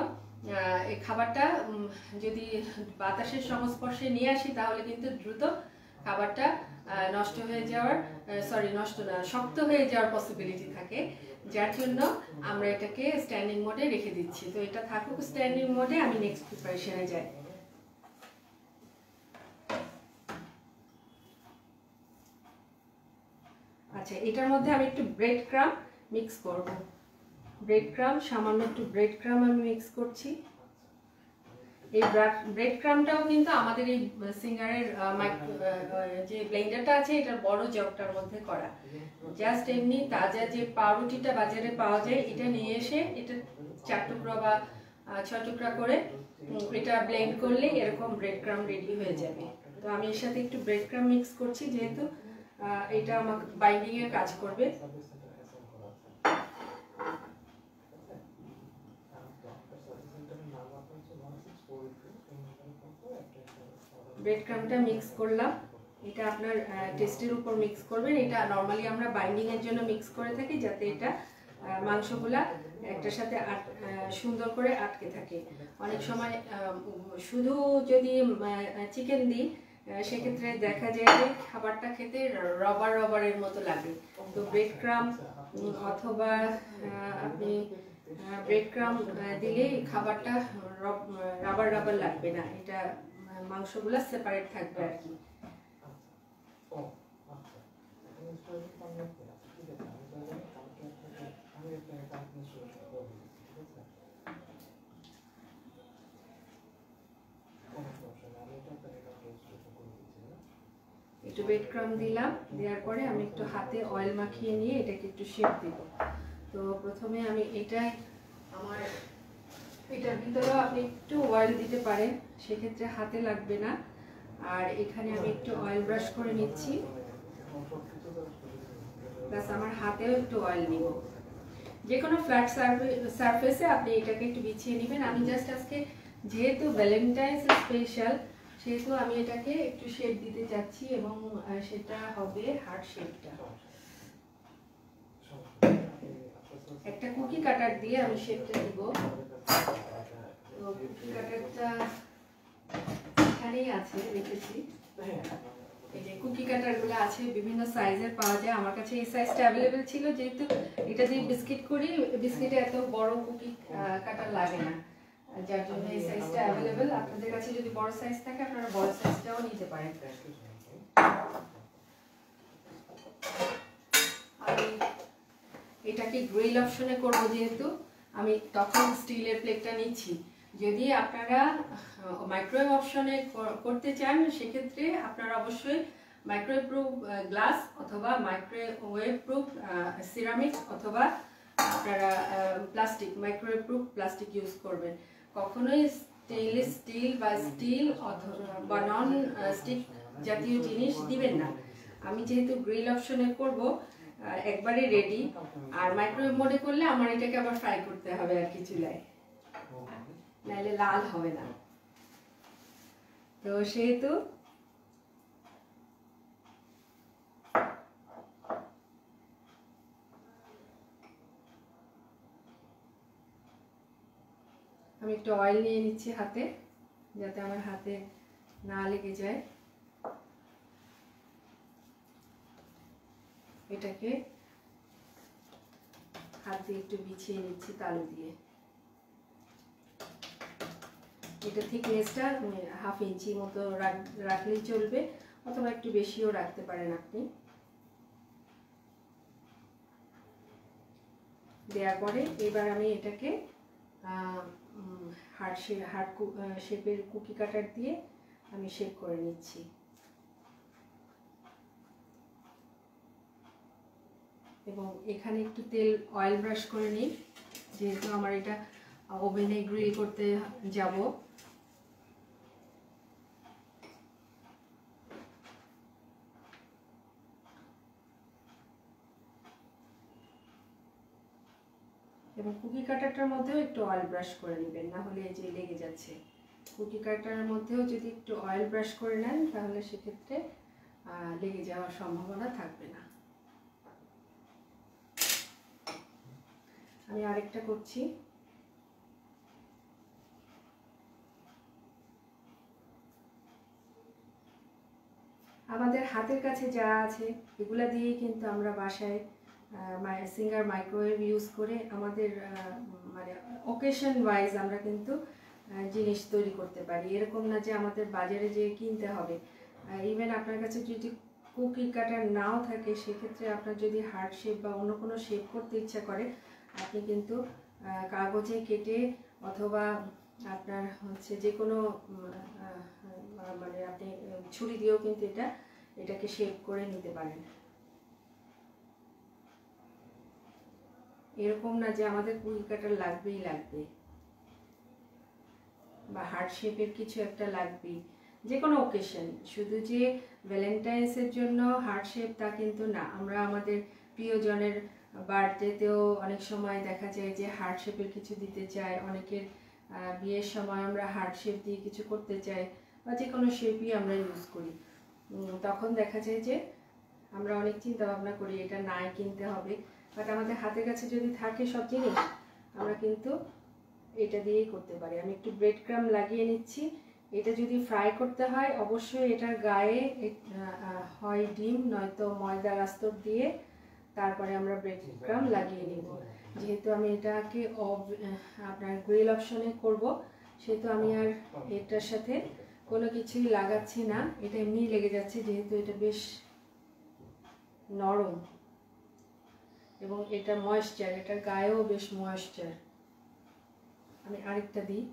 এই খাবারটা যদি বাতাসের সংস্পর্শে নিয়ে আসি তাহলে কিন্তু দ্রুত খাবারটা নষ্ট হয়ে যাওয়ার, শক্ত হয়ে যাওয়ার পসিবিলিটি থাকে। যার জন্য আমরা এটাকে স্ট্যান্ডিং মোডে রেখে দিচ্ছি। তো এটা থাকুক স্ট্যান্ডিং মোডে, আমি নেক্সট প্রিপারেশনে যাই। আচ্ছা, এটার মধ্যে আমি একটু ব্রেড ক্রাম্ব মিক্স করব। সামান্য একটু ব্রেড ক্রাম্ব আমি মিক্স করছি। এই ব্রেড ক্রামটাও কিন্তু আমাদের এই সিঙ্গারের যে ব্লেন্ডারটা আছে এটার বড় জগটার মধ্যে করা। জাস্ট এমনি তাজা যে পাউরুটিটা বাজারে পাওয়া যায় এটা নিয়ে এসে এটা 4 টুকরা বা 6 টুকরা করে এটা ব্লেন্ড করলে এরকম ব্রেড ক্রাম রেডি হয়ে যাবে। তো আমি এর সাথে একটু ব্রেড ক্রাম মিক্স করছি, যেহেতু এটা আমাকে বাইন্ডিং এর কাজ করবে। ব্রেড ক্রামটা মিক্স করলাম, এটা আপনার টেস্টের উপর মিক্স করবেন। এটা নর্মালি আমরা বাইন্ডিং এর জন্য মিক্স করে থাকি, যাতে এটা মাংসগুলা একটার সাথে সুন্দর করে আটকে থাকে। অনেক সময় শুধু যদি চিকেন দিই সেক্ষেত্রে দেখা যায় যে খাবারটা খেতে রবারের মতো লাগে। তো ব্রেড ক্রাম অথবা আপনি ব্রেড ক্রাম দিলে খাবারটা রাবার লাগবে না, এটা মাংসগুলা সেপারেট থাকবে আর কি। একটু ব্রেড ক্রাম দিলাম, দেওয়ার পরে আমি একটু হাতে অয়েল মাখিয়ে নিয়ে এটাকে একটু শেপ দেব। তো প্রথমে আমি এটার ভিতরেও আপনি একটু অয়েল দিতে পারেন, সেক্ষেত্রে হাতে লাগবে না। আর এখানে আমি একটু অয়েল ব্রাশ করে নিচ্ছি, প্লাস আমার হাতেও একটু অয়েল নিব। যে কোনো ফ্ল্যাট সারফেসে আপনি এটাকে একটু বিছিয়ে নেবেন। আমি জাস্ট আজকে যেহেতু ভ্যালেন্টাইন্স স্পেশাল, সেহেতু আমি এটাকে একটু শেপ দিতে চাচ্ছি, এবং সেটা হবে হার্ট শেপটা। একটা কুকি কাটার দিয়ে আমি শেপটা দিব। তো কুকি কাটারটা এখানেই আছে, রেখেছি। এই যে কুকি কাটারগুলো আছে, বিভিন্ন সাইজের পাওয়া যায়। আমার কাছে এই সাইজটা অ্যাভেলেবেল ছিল, যেহেতু এটা দিয়ে বিস্কিট করি, বিস্কিটে এত বড় কুকি কাটার লাগে না, যার জন্য এই সাইজটা অ্যাভেলেবেল। আপনাদের কাছে যদি বড় সাইজ থাকে আপনারা বড় সাইজটাও নিতে পারেন। আমি এটাকে গ্রিল অপশনে করব, যেহেতু আমি তখন স্টিলের প্লেটটা নিচ্ছি। যদি আপনারা মাইক্রোওয়েভ অপশনে করতে চান সেক্ষেত্রে আপনারা অবশ্যই মাইক্রোওয়েভ প্রুফ গ্লাস অথবা মাইক্রোওয়েভ প্রুফ সিরামিক অথবা আপনারা plastic, microwave proof plastic use করবেন। কখনোই স্টেনলেস স্টিল বা স্টিল অথবা নন স্টিক জাতীয় জিনিস দিবেন না। আমি যেহেতু গ্রিল অপশনে করব, একবারে রেডি। আর মাইক্রোওয়েভ মোডে করলে আমার এটাকে আবার ফ্রাই করতে হবে আর কি চুলায়, নাহলে লাল হবে না। তো সেহেতু আমি একটু অয়েল নিয়ে নিচ্ছি হাতে, যাতে আমার হাতে না লেগে যায়। এটাকে হাত দিয়ে একটু বিছিয়ে নিচ্ছি তালু দিয়ে। এটা থিকনেসটা 1/2 ইঞ্চি মতো রাখলেই চলবে, অথবা একটু বেশিও রাখতে পারেন আপনি। দেওয়ার পরে এবার আমি এটাকে হার্ট শেপের কুকি কাটার দিয়ে আমি শেপ করে নিচ্ছি। এবং এখানে একটু অয়েল ব্রাশ করে নিই, যেহেতু আমার এটা ওভেনে গ্রিল করতে যাব। এবং কুকি কাটারটার মধ্যেও একটু অয়েল ব্রাশ করে নেবেন, না হলে এই যে লেগে যাচ্ছে। কুকি কাটারের মধ্যেও যদি একটু অয়েল ব্রাশ করে নেন তাহলে সেক্ষেত্রে লেগে যাওয়ার সম্ভাবনা থাকবে না। আমি আরেকটা করছি। আমাদের হাতের কাছে যা আছে এগুলা দিয়েই কিন্তু আমরা বাসায় সিঙ্গার মাইক্রোওয়েভ ইউজ করে আমাদের মানে অকেশন ওয়াইজ আমরা কিন্তু জিনিস তৈরি করতে পারি। এরকম না যে আমাদের বাজারে যেয়ে কিনতে হবে। ইভেন আপনার কাছে যদি কুকি কাটার নাও থাকে, সেক্ষেত্রে আপনার যদি হার্ট শেপ বা অন্য কোনো শেপ করতে ইচ্ছা করে, আপনি কিন্তু কাগজে কেটে অথবা আপনার হচ্ছে যে কোনো মানে আপনি ছুরি দিয়েও কিন্তু এটাকে শেপ করে নিতে পারেন। এরকম না যে আমাদের কুকি কাটার লাগবেই বা হার্ট শেপের কিছু একটা লাগবেই, যে কোনো ওকেশন। শুধু যে ভ্যালেন্টাইন্সের জন্য হার্ট শেপ তা কিন্তু না। আমরা আমাদের প্রিয়জনের বার্থডেতেও অনেক সময় দেখা যায় যে হার্ট শেপের কিছু দিতে চাই, অনেকের বিয়ের সময় আমরা হার্ট শেপ দিয়ে কিছু করতে চাই, বা যে কোনো শেপই আমরা ইউজ করি। তখন দেখা যায় যে আমরা অনেক চিন্তা ভাবনা করি এটা নাই কিনতে হবে, বাট আমাদের হাতের কাছে যদি থাকে সব জিনিস, আমরা কিন্তু এটা দিয়েই করতে পারি। আমি একটু ব্রেড ক্রাম্ব লাগিয়ে নিচ্ছি। এটা যদি ফ্রাই করতে হয় অবশ্যই এটার গায়ে হয় ডিম নয়তো ময়দার আস্তর দিয়ে তারপরে আমরা ব্রেড ক্রাম্ব লাগিয়ে নিব। যেহেতু আমি এটাকে আপনার গ্রিল অপশনে করব, সেহেতু আমি আর এটার সাথে কোনো কিছুই লাগাচ্ছি না, এটা এমনিই লেগে যাচ্ছে যেহেতু এটা বেশ নরম এবং এটা ময়েশ্চার, এটার গায়েও বেশ ময়েশ্চার। আমি আরেকটা দিই।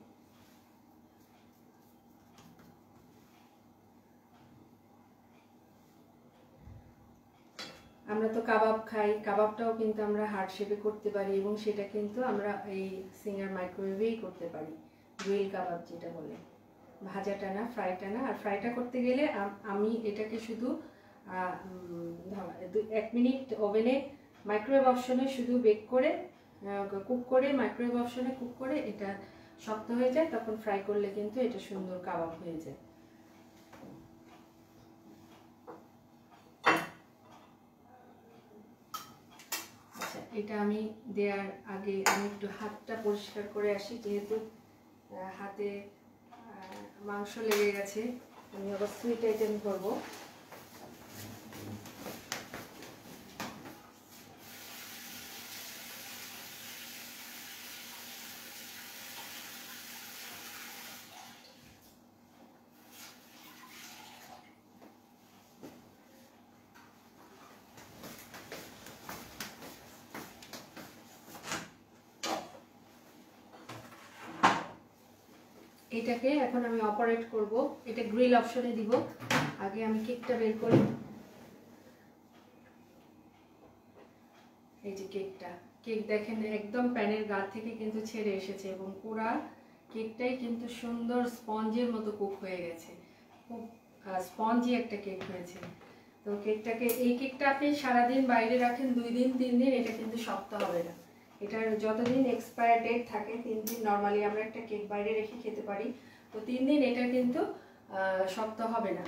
আমরা তো কাবাব খাই, কাবাবটাও কিন্তু আমরা হার্ট শেপে করতে পারি এবং সেটা কিন্তু আমরা এই সিঙ্গার মাইক্রোওয়েভেই করতে পারি। গ্রিল কাবাব যেটা বলে, ভাজাটা না, ফ্রাইটা না। আর ফ্রাইটা করতে গেলে আমি এটাকে শুধু 1 মিনিট ওভেনে মাইক্রোওয়েভ অপশনে শুধু বেক করে কুক করে মাইক্রোওয়েভ অপশনে কুক করে এটা শক্ত হয়ে যায়, তখন ফ্রাই করলে কিন্তু এটা সুন্দর কাবাব হয়ে যায়। আচ্ছা, এটা আমি দেওয়ার আগে আমি একটু হাতটা পরিষ্কার করে আসি, যেহেতু হাতে মাংস লেগে গেছে। আমি আবার সুইট আইটেম করবো। এটাকে এখন আমি অপারেট করব, এটা গ্রিল অপশনে দিব। আগে আমি কেকটা বের করি। এই যে কেক দেখেন একদম প্যানের গা থেকে কিন্তু ছেড়ে এসেছে এবং পুরা কেকটাই কিন্তু সুন্দর স্পঞ্জের মতো কুক হয়ে গেছে, খুব স্পঞ্জি একটা কেক হয়েছে। তো এই কেকটা আপনি সারাদিন বাইরে রাখেন, 2 দিন 3 দিন, এটা কিন্তু শক্ত হবে না। এটার যতদিন এক্সপায়ার ডেট থাকে 3 দিন নর্মালি আমরা একটা কেক বাইরে রেখে খেতে পারি, তো 3 দিন এটা কিন্তু শক্ত হবে না।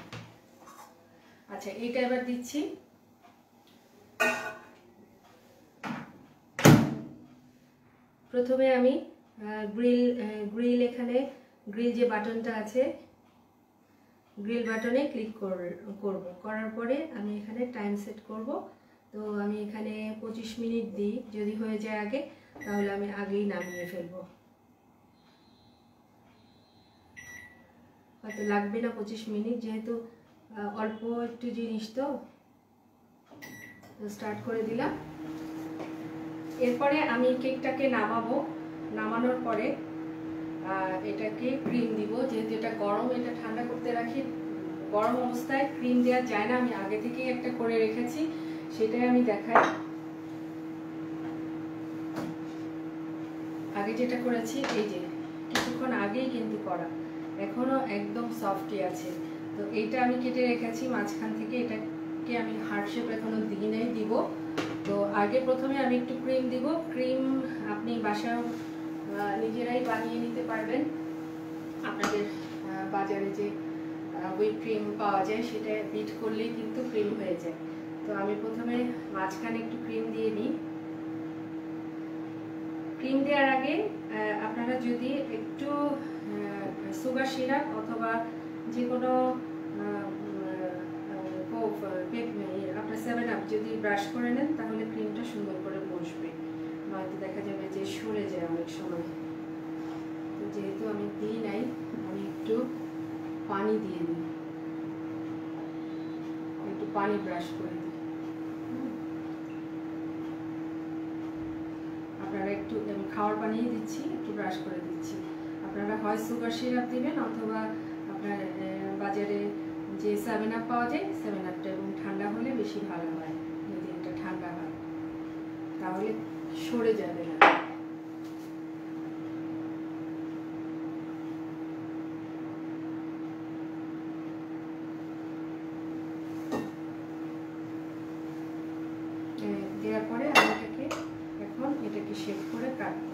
আচ্ছা, এটা এবার দিচ্ছি। প্রথমে আমি এখানে গ্রিল যে বাটনটা আছে, গ্রিল বাটনে ক্লিক করব। করার পরে আমি এখানে টাইম সেট করব। তো আমি এখানে 25 মিনিট দিই, যদি হয়ে যায় আগে তাহলে আমি আগেই নামিয়ে ফেলবো। হয়তো লাগবে না 25 মিনিট, যেহেতু অল্প একটু জিনিস, তো স্টার্ট করে দিলাম। এরপরে আমি কেকটাকে নামাবো। নামানোর পরে এটাকে ক্রিম দিব, যেহেতু এটা গরম, এটা ঠান্ডা করতে রাখি। গরম অবস্থায় ক্রিম দেওয়া যায় না, আমি আগে থেকেই একটা করে রেখেছি, সেটাই আমি দেখাই। আগে যেটা করেছি, এই যে কিছুক্ষণ আগেই কিন্তু করা, এখনো একদম সফটই আছে। তো এইটা আমি কেটে রেখেছি মাঝখান থেকে, এটাকে আমি হার্ট শেপ এখনো দিই নাই, দিব। তো আগে প্রথমে আমি একটু ক্রিম দিব। ক্রিম আপনি বাসায় নিজেরাই বানিয়ে নিতে পারবেন। আপনাদের বাজারে যে হুইপ ক্রিম পাওয়া যায় সেটা বিট করলেই কিন্তু ক্রিম হয়ে যায়। তো আমি প্রথমে মাঝখানে একটু ক্রিম দিয়ে নিই। ক্রিম দেওয়ার আগে আপনারা যদি একটু সুগার সিরাপ অথবা যে কোনো আপনার 7 আপ যদি ব্রাশ করে নেন তাহলে ক্রিমটা সুন্দর করে বসবে, নয়তো দেখা যাবে যে সরে যায় অনেক সময়। তো যেহেতু আমি দিই নাই, আমি একটু পানি দিয়ে দিই, একটু পানি ব্রাশ করে দিই। আপনারা একটু খাওয়ার পানি দিচ্ছি, একটু ব্রাশ করে দিচ্ছি। আপনারা হয় সুগার সিরাপ দিবেন অথবা আপনার বাজারে যে 7 আপ পাওয়া যায় 7 আপটা, এবং ঠান্ডা হলে বেশি ভালো হয়, যদি এটা ঠান্ডা হয় তাহলে সরে যাবে না। দেওয়ার পরে আমি এটাকে শেপ করে কাটবো।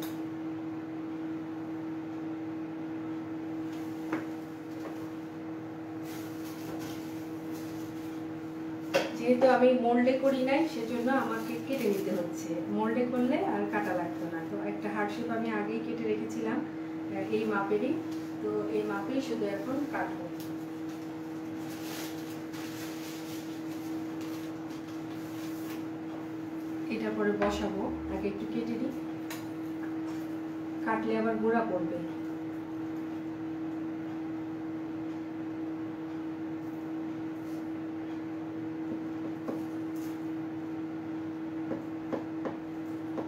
যেহেতু আমি মোল্ডে করি নাই সেজন্য আমাকে কেটে নিতে হচ্ছে, মোল্ডে করলে আর কাটা লাগতো না। তো একটা হার্ট শেপ আমি আগেই কেটে রেখেছিলাম এই মাপেরই, তো এই মাপেই শুধু এখন কাটবো। এটা পরে বসাবো, আগে একটু কেটে দিই, কাটলে আবার গোড়া পড়বে।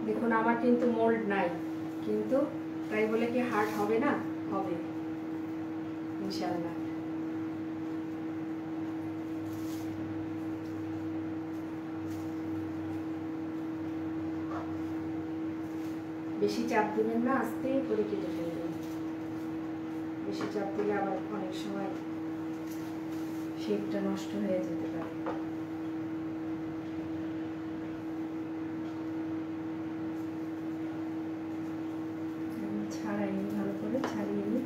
দেখুন আমার কিন্তু মোল্ড নাই, কিন্তু তাই বলে কি হার্ট হবে না? হবে ইনশাআল্লাহ। বেশি চাপ দিবেন না, আস্তে করে কেটে ফেলবেন। বেশি চাপ দিলে আবার অনেক সময় শেপটা নষ্ট হয়ে যেতে পারে। ছাড়াই নিই, ভালো করে ছাড়িয়ে নিই।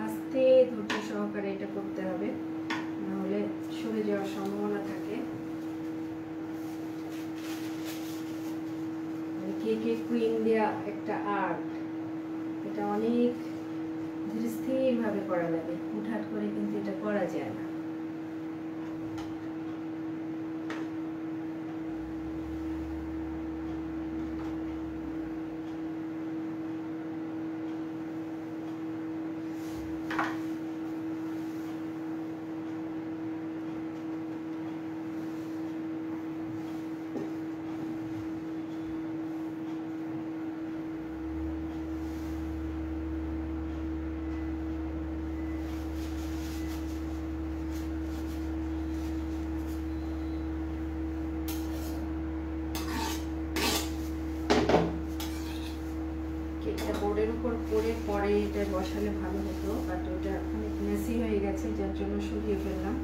আস্তে ধৈর্য সহকারে এটা করতে হবে, নাহলে সরে যাওয়ার সম্ভাবনা থাকে। কেকে কুইন দেয়া একটা আর্ট, এটা অনেক ধীরে স্থির ভাবে করা লাগে, হুটহাট করে কিন্তু এটা করা যায় না। কেকটা বোর্ডের উপর পরে এটা বসালে ভালো হতো, বাট ওটা অনেক মেসি হয়ে গেছে, যার জন্য সরিয়ে ফেললাম।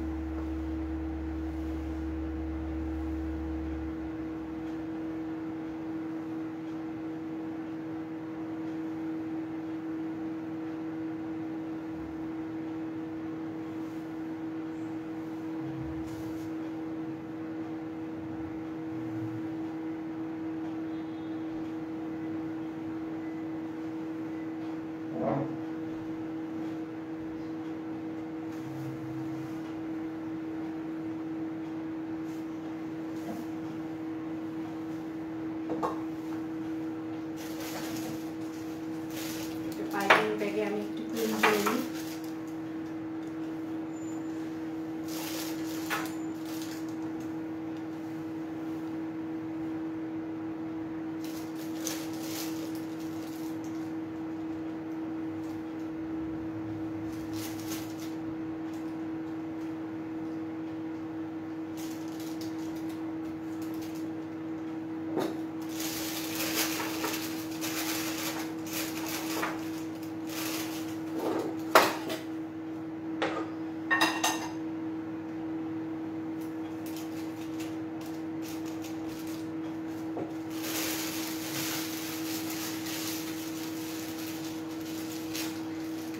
পাইপিং ব্যাগে আমি একটু ক্লিন করে নিই।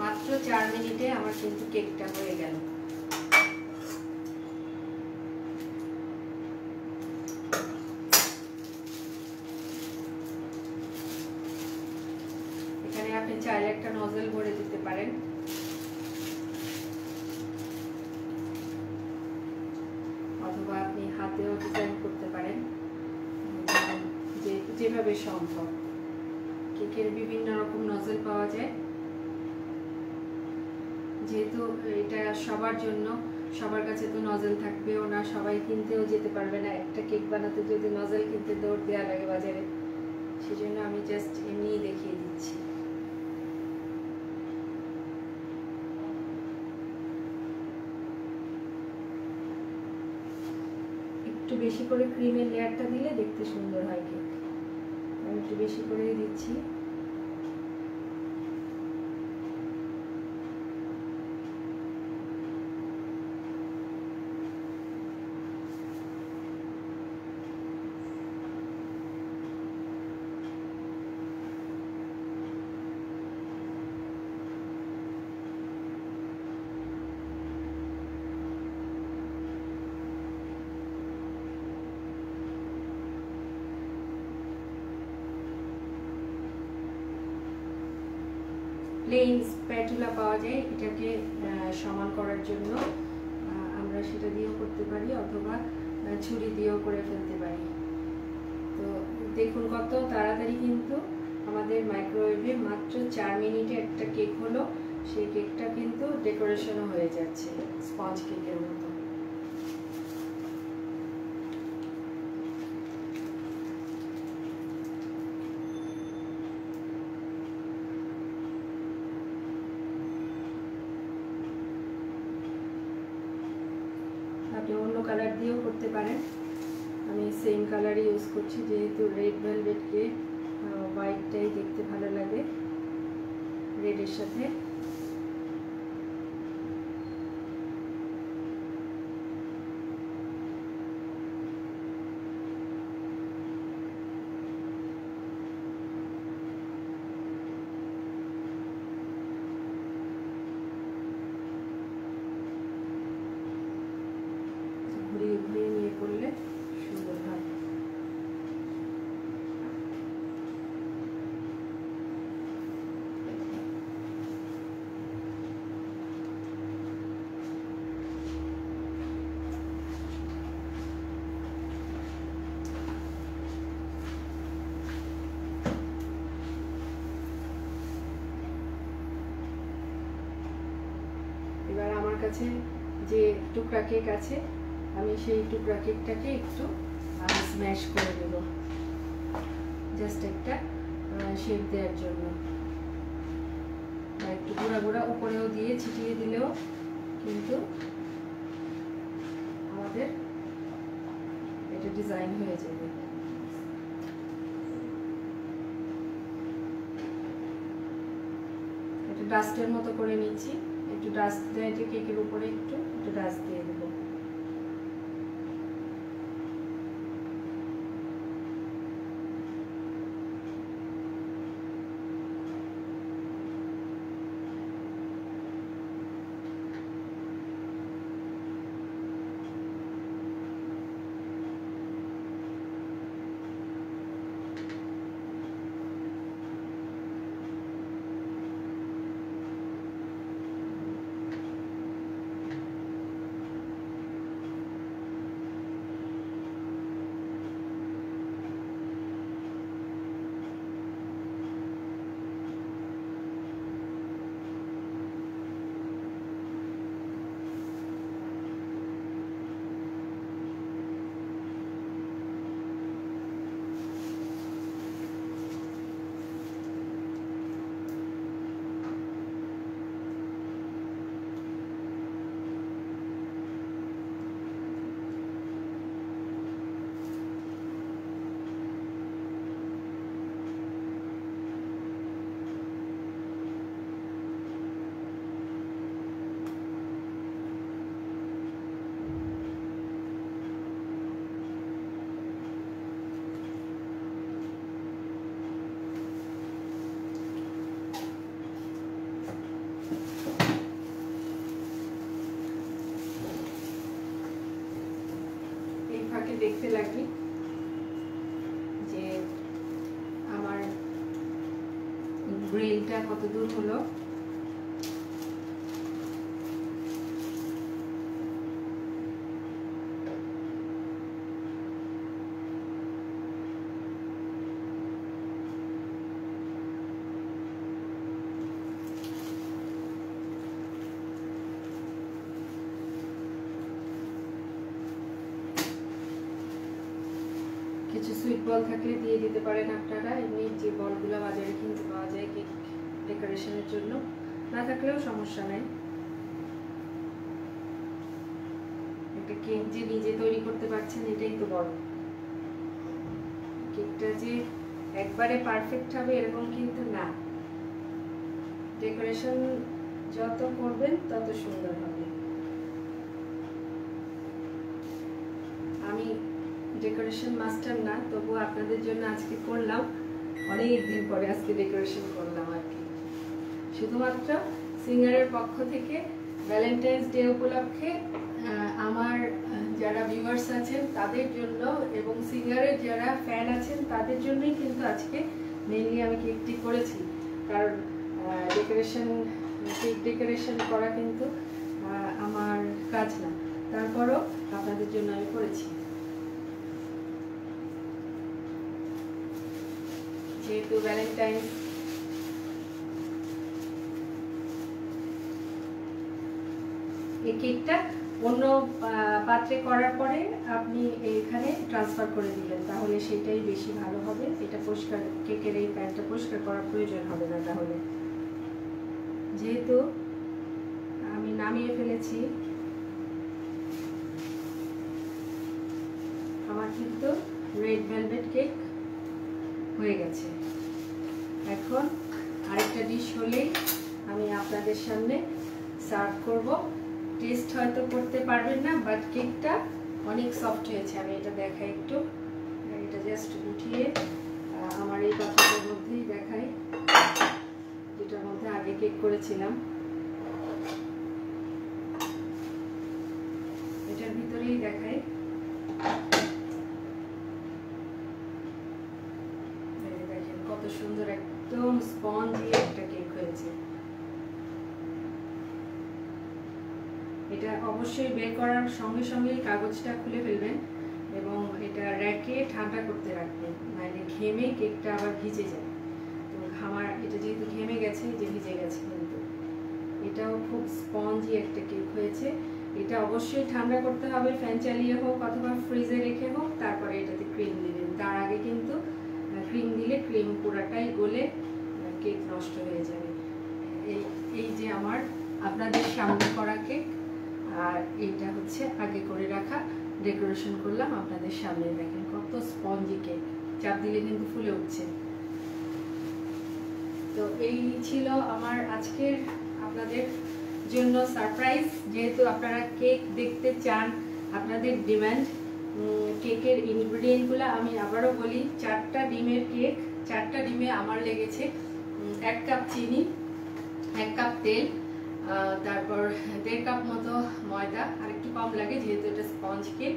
মাত্র 4 মিনিটে আমার কিন্তু কেকটা হয়ে গেল। চাইলে একটা নজল ভরে দিতে পারেন। অথবা আপনি হাতেও ডিজাইন করতে পারেন, যেভাবে সম্ভব। কেকের বিভিন্ন রকম নজল পাওয়া যায়। যেহেতু এটা সবার জন্য, সবার কাছে তো নজল থাকবেও না, সবাই কিনতেও যেতে পারবে না। একটা কেক বানাতে যদি নজল কিনতে দৌড় দেওয়া লাগে বাজারে, সেজন্য আমি জাস্ট এমনিই দেখিয়ে দিচ্ছি। একটু বেশি করে ক্রিমের লেয়ারটা দিলে দেখতে সুন্দর হয় কেক। আমি একটু বেশি করেই দিচ্ছি। প্লেন স্প্যাটুলা পাওয়া যায় এটাকে সমান করার জন্য, আমরা সেটা দিয়েও করতে পারি, অথবা ছুরি দিয়েও করে ফেলতে পারি। তো দেখুন কত তাড়াতাড়ি কিন্তু আমাদের মাইক্রোওয়েভে মাত্র 4 মিনিটে একটা কেক হলো। সেই কেকটা কিন্তু ডেকোরেশনও হয়ে যাচ্ছে স্পঞ্জ কেকের মতো। আপনি অন্য কালার দিয়েও করতে পারেন, আমি সেম কালারই ইউজ করছি, যেহেতু রেড ভেলভেট কেক, হোয়াইটটাই দেখতে ভালো লাগে রেডের সাথে। ঘুরিয়ে ঘুরিয়ে নিয়ে করলে সুন্দর হয়। এবার আমার কাছে যে টুকরা কেক আছে, আমি সেই টুকরা কেকটাকে একটু স্ম্যাশ করে দেব, জাস্ট একটা শেপ দেওয়ার জন্য। একটু গুঁড়া গুঁড়া উপরেও দিয়ে ছিটিয়ে দিলেও কিন্তু আমাদের এটা ডিজাইন হয়ে যাবে। এটা ডাস্টের মতো করে নিচ্ছি, একটু ডাস্ট দেয় যে কেকের উপরে একটু ডাস্ট দিয়ে দেবো। ফাঁকে দেখতে লাগি যে আমার গ্রিলটা কত দূর হলো। কিছু সুইট বল থাকলে দিয়ে দিতে পারেন আপনারা, এমনি যে বলগুলো বাজারে কিনতে পাওয়া যায় কেক ডেকোরেশনের জন্য, না থাকলেও সমস্যা নাই। একটা কেক যে নিজে তৈরি করতে পারছেন এটাই তো বড়। কেকটা যে একবারে পারফেক্ট হবে এরকম কিন্তু না, ডেকোরেশন যত করবেন তত সুন্দর হবে। আমি ডেকোরেশন মাস্টার না, তবু আপনাদের জন্য আজকে করলাম, অনেক দিন পরে আজকে ডেকোরেশন করলাম আর কি। শুধুমাত্র সিঙ্গারের পক্ষ থেকে ভ্যালেন্টাইন্স ডে উপলক্ষে আমার যারা ভিউয়ার্স আছেন তাদের জন্য এবং সিঙ্গারের যারা ফ্যান আছেন তাদের জন্যই কিন্তু আজকে মেইনলি আমি কেকটি করেছি। কারণ কেক ডেকোরেশন করা কিন্তু আমার কাজ না, তারপরও আপনাদের জন্য আমি করেছি। যেহেতু ভ্যালেন্টাইন্স, এই কেকটা অন্য পাত্রে করার পরে আপনি এখানে ট্রান্সফার করে দিলেন, তাহলে সেটাই বেশি ভালো হবে। এটা পরিষ্কার, কেকের এই প্যানটা পরিষ্কার করার প্রয়োজন হবে না। তাহলে যেহেতু আমি নামিয়ে ফেলেছি, আমার কিন্তু রেড ভেলভেট কেক হয়ে গেছে। এখন আরেকটা ডিশ হলেই আমি আপনাদের সামনে সার্ভ করব। টেস্ট হয়তো করতে পারবেন না, বাট কেকটা অনেক সফট হয়েছে। আমি এটা দেখাই একটু, এটা জাস্ট উঠিয়ে আমার এই পাত্রটার মধ্যেই দেখাই, যেটার মধ্যে আগে কেক করেছিলাম। এটার ভিতরেই দেখাই, দেখেন কত সুন্দর একদম স্পঞ্জি একটা কেক হয়েছে। এটা অবশ্যই বের করার সঙ্গে সঙ্গেই কাগজটা খুলে ফেলবেন এবং এটা র্যাকে ঠান্ডা করতে রাখবেন, মানে ঘেমে কেকটা আবার ভিজে যায়। তো এটা যেহেতু ঘেমে গেছে, যে ভিজে গেছে, কিন্তু এটাও খুব স্পঞ্জি একটা কেক হয়েছে। এটা অবশ্যই ঠান্ডা করতে হবে, ফ্যান চালিয়ে হোক অথবা ফ্রিজে রেখে হোক, তারপরে এটাতে ক্রিম দিবেন। তার আগে কিন্তু ক্রিম দিলে ক্রিম পুরাটাই গলে কেক নষ্ট হয়ে যাবে। এই যে আমার আপনাদের সামনে করা কেক, আর এইটা হচ্ছে আগে করে রাখা, ডেকোরেশন করলাম আপনাদের সামনে। দেখেন কত স্পঞ্জি কেক, চাপ দিলে কিন্তু ফুলে উঠছে। তো এই ছিল আমার আজকের আপনাদের জন্য সারপ্রাইজ। যেহেতু আপনারা কেক দেখতে চান, আপনাদের ডিমান্ড, কেকের ইনগ্রিডিয়েন্টগুলো আমি আবারও বলি। 4টা ডিমের কেক, 4টা ডিমে আমার লেগেছে 1 কাপ চিনি, 1 কাপ তেল, তারপর 1.5 কাপ মতো ময়দা, আর একটু কম লাগে যেহেতু এটা স্পঞ্জ কেক।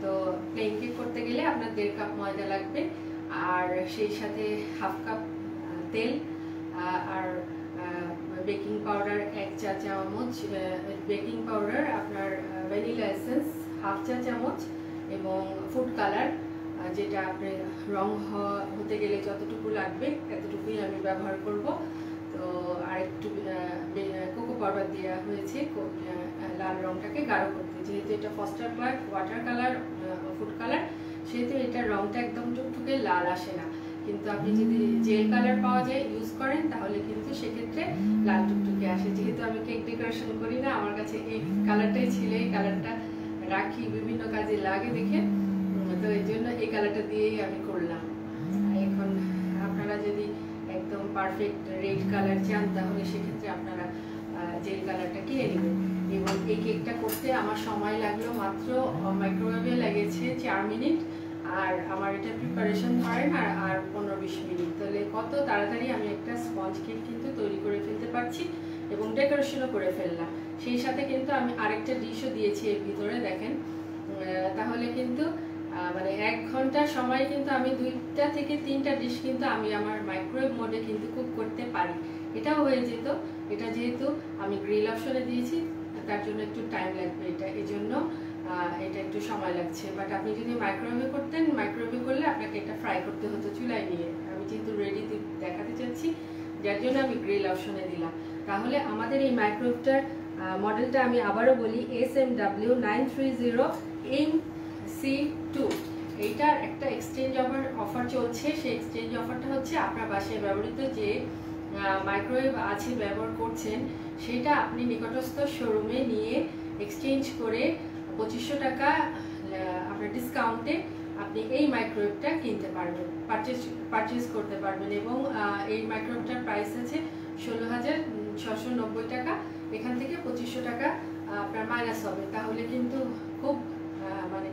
তো প্লেন কেক করতে গেলে আপনার 1.5 কাপ ময়দা লাগবে, আর সেই সাথে 1/2 কাপ তেল, আর বেকিং পাউডার 1 চা চামচ, বেকিং পাউডার, আপনার ভ্যানিলা এসেন্স 1/2 চা চামচ, এবং ফুড কালার, যেটা আপনার রং হতে গেলে যতটুকু লাগবে এতটুকুই আমি ব্যবহার করব। তো আর একটু কোকো পাউডার দেওয়া হয়েছে লাল রংটাকে গাঢ় করতে। যেহেতু এটা Foster Clark water colour, food colour, সেহেতু এটার রংটা একদম টুকটুকে লাল আসে না। কিন্তু আপনি যদি জেল কালার পাওয়া যায় ইউজ করেন, তাহলে কিন্তু সেক্ষেত্রে লাল টুকটুকে আসে। যেহেতু আমি কেক ডেকোরেশন করি না, আমার কাছে এই কালারটাই ছিল, এই কালারটা রাখি, বিভিন্ন কাজে লাগে দেখে, তো এই জন্য এই কালারটা দিয়েই আমি করলাম। এখন আপনারা যদি একদম পারফেক্ট রেড কালার চান, তাহলে সেক্ষেত্রে আপনারা জেল কালারটা কিনে নেবেন। এবং এই কেকটা করতে আমার সময় লাগলো মাত্র, মাইক্রোওয়েভে লেগেছে 4 মিনিট, আর আমার এটা প্রিপারেশন ধরেন আর 15-20 মিনিট। তাহলে কত তাড়াতাড়ি আমি একটা স্পঞ্জ কেক কিন্তু তৈরি করে ফেলতে পারছি এবং ডেকোরেশনও করে ফেললাম। সেই সাথে কিন্তু আমি আরেকটা ডিশও দিয়েছি এর ভিতরে, দেখেন। তাহলে কিন্তু মানে 1 ঘন্টা সময় কিন্তু আমি 2টা থেকে 3টা ডিশ কিন্তু আমি আমার মাইক্রোওয়েভ মোডে কিন্তু কুক করতে পারি। এটাও হয়ে যেত, এটা যেহেতু আমি গ্রিল অপশনে দিয়েছি তার জন্য একটু টাইম লাগবে, এজন্য এটা একটু সময় লাগছে। বাট আপনি যদি মাইক্রোওয়েভে করতেন, মাইক্রোওয়েভে করলে আপনাকে এটা ফ্রাই করতে হতো চুলায় নিয়ে। আমি যেহেতু রেডি দেখাতে চাচ্ছি, যার জন্য আমি গ্রিল অপশনে দিলাম। তাহলে আমাদের এই মাইক্রোওয়েভটার মডেলটা আমি আবারও বলি, SM930MC2। এইটার একটা এক্সচেঞ্জ অফার চলছে। সেই এক্সচেঞ্জ অফারটা হচ্ছে আপনার বাসায় ব্যবহৃত যে মাইক্রোওয়েভ আছে, ব্যবহার করছেন, সেটা আপনি নিকটস্থ শোরুমে নিয়ে এক্সচেঞ্জ করে 2500 টাকা আপনার ডিসকাউন্টে আপনি এই মাইক্রোওয়েভটা কিনতে পারবেন, পারচেজ করতে পারবেন। এবং এই মাইক্রোওয়েভটার প্রাইস আছে 16,690 টাকা। এখান থেকে 2500 টাকা আপনার মাইনাস হবে। তাহলে কিন্তু খুব মানে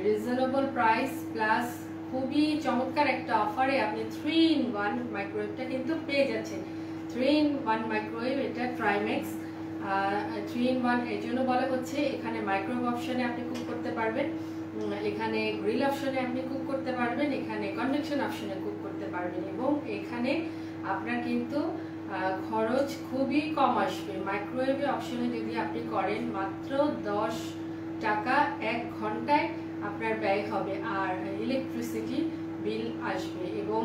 রিজনেবল প্রাইস প্লাস খুবই চমৎকার একটা অফারে আপনি 3-in-1 মাইক্রোওয়েভটা কিন্তু পেয়ে যাচ্ছেন। 3-in-1 মাইক্রোওয়েভ, এটা ট্রাইম্যাক্স 3-in-1 এর জন্য বলা হচ্ছে। এখানে মাইক্রোওয়েভ অপশনে আপনি কুক করতে পারবেন, এখানে গ্রিল অপশনে আপনি কুক করতে পারবেন, এখানে কনভেকশন অপশনে কুক করতে পারবেন। এবং এখানে আপনার কিন্তু খরচ খুবই কম আসবে। মাইক্রোওয়েভ অপশনে যদি আপনি করেন মাত্র 10 টাকা 1 ঘন্টায় আপনার ব্যয় হবে, আর ইলেকট্রিসিটি বিল আসবে। এবং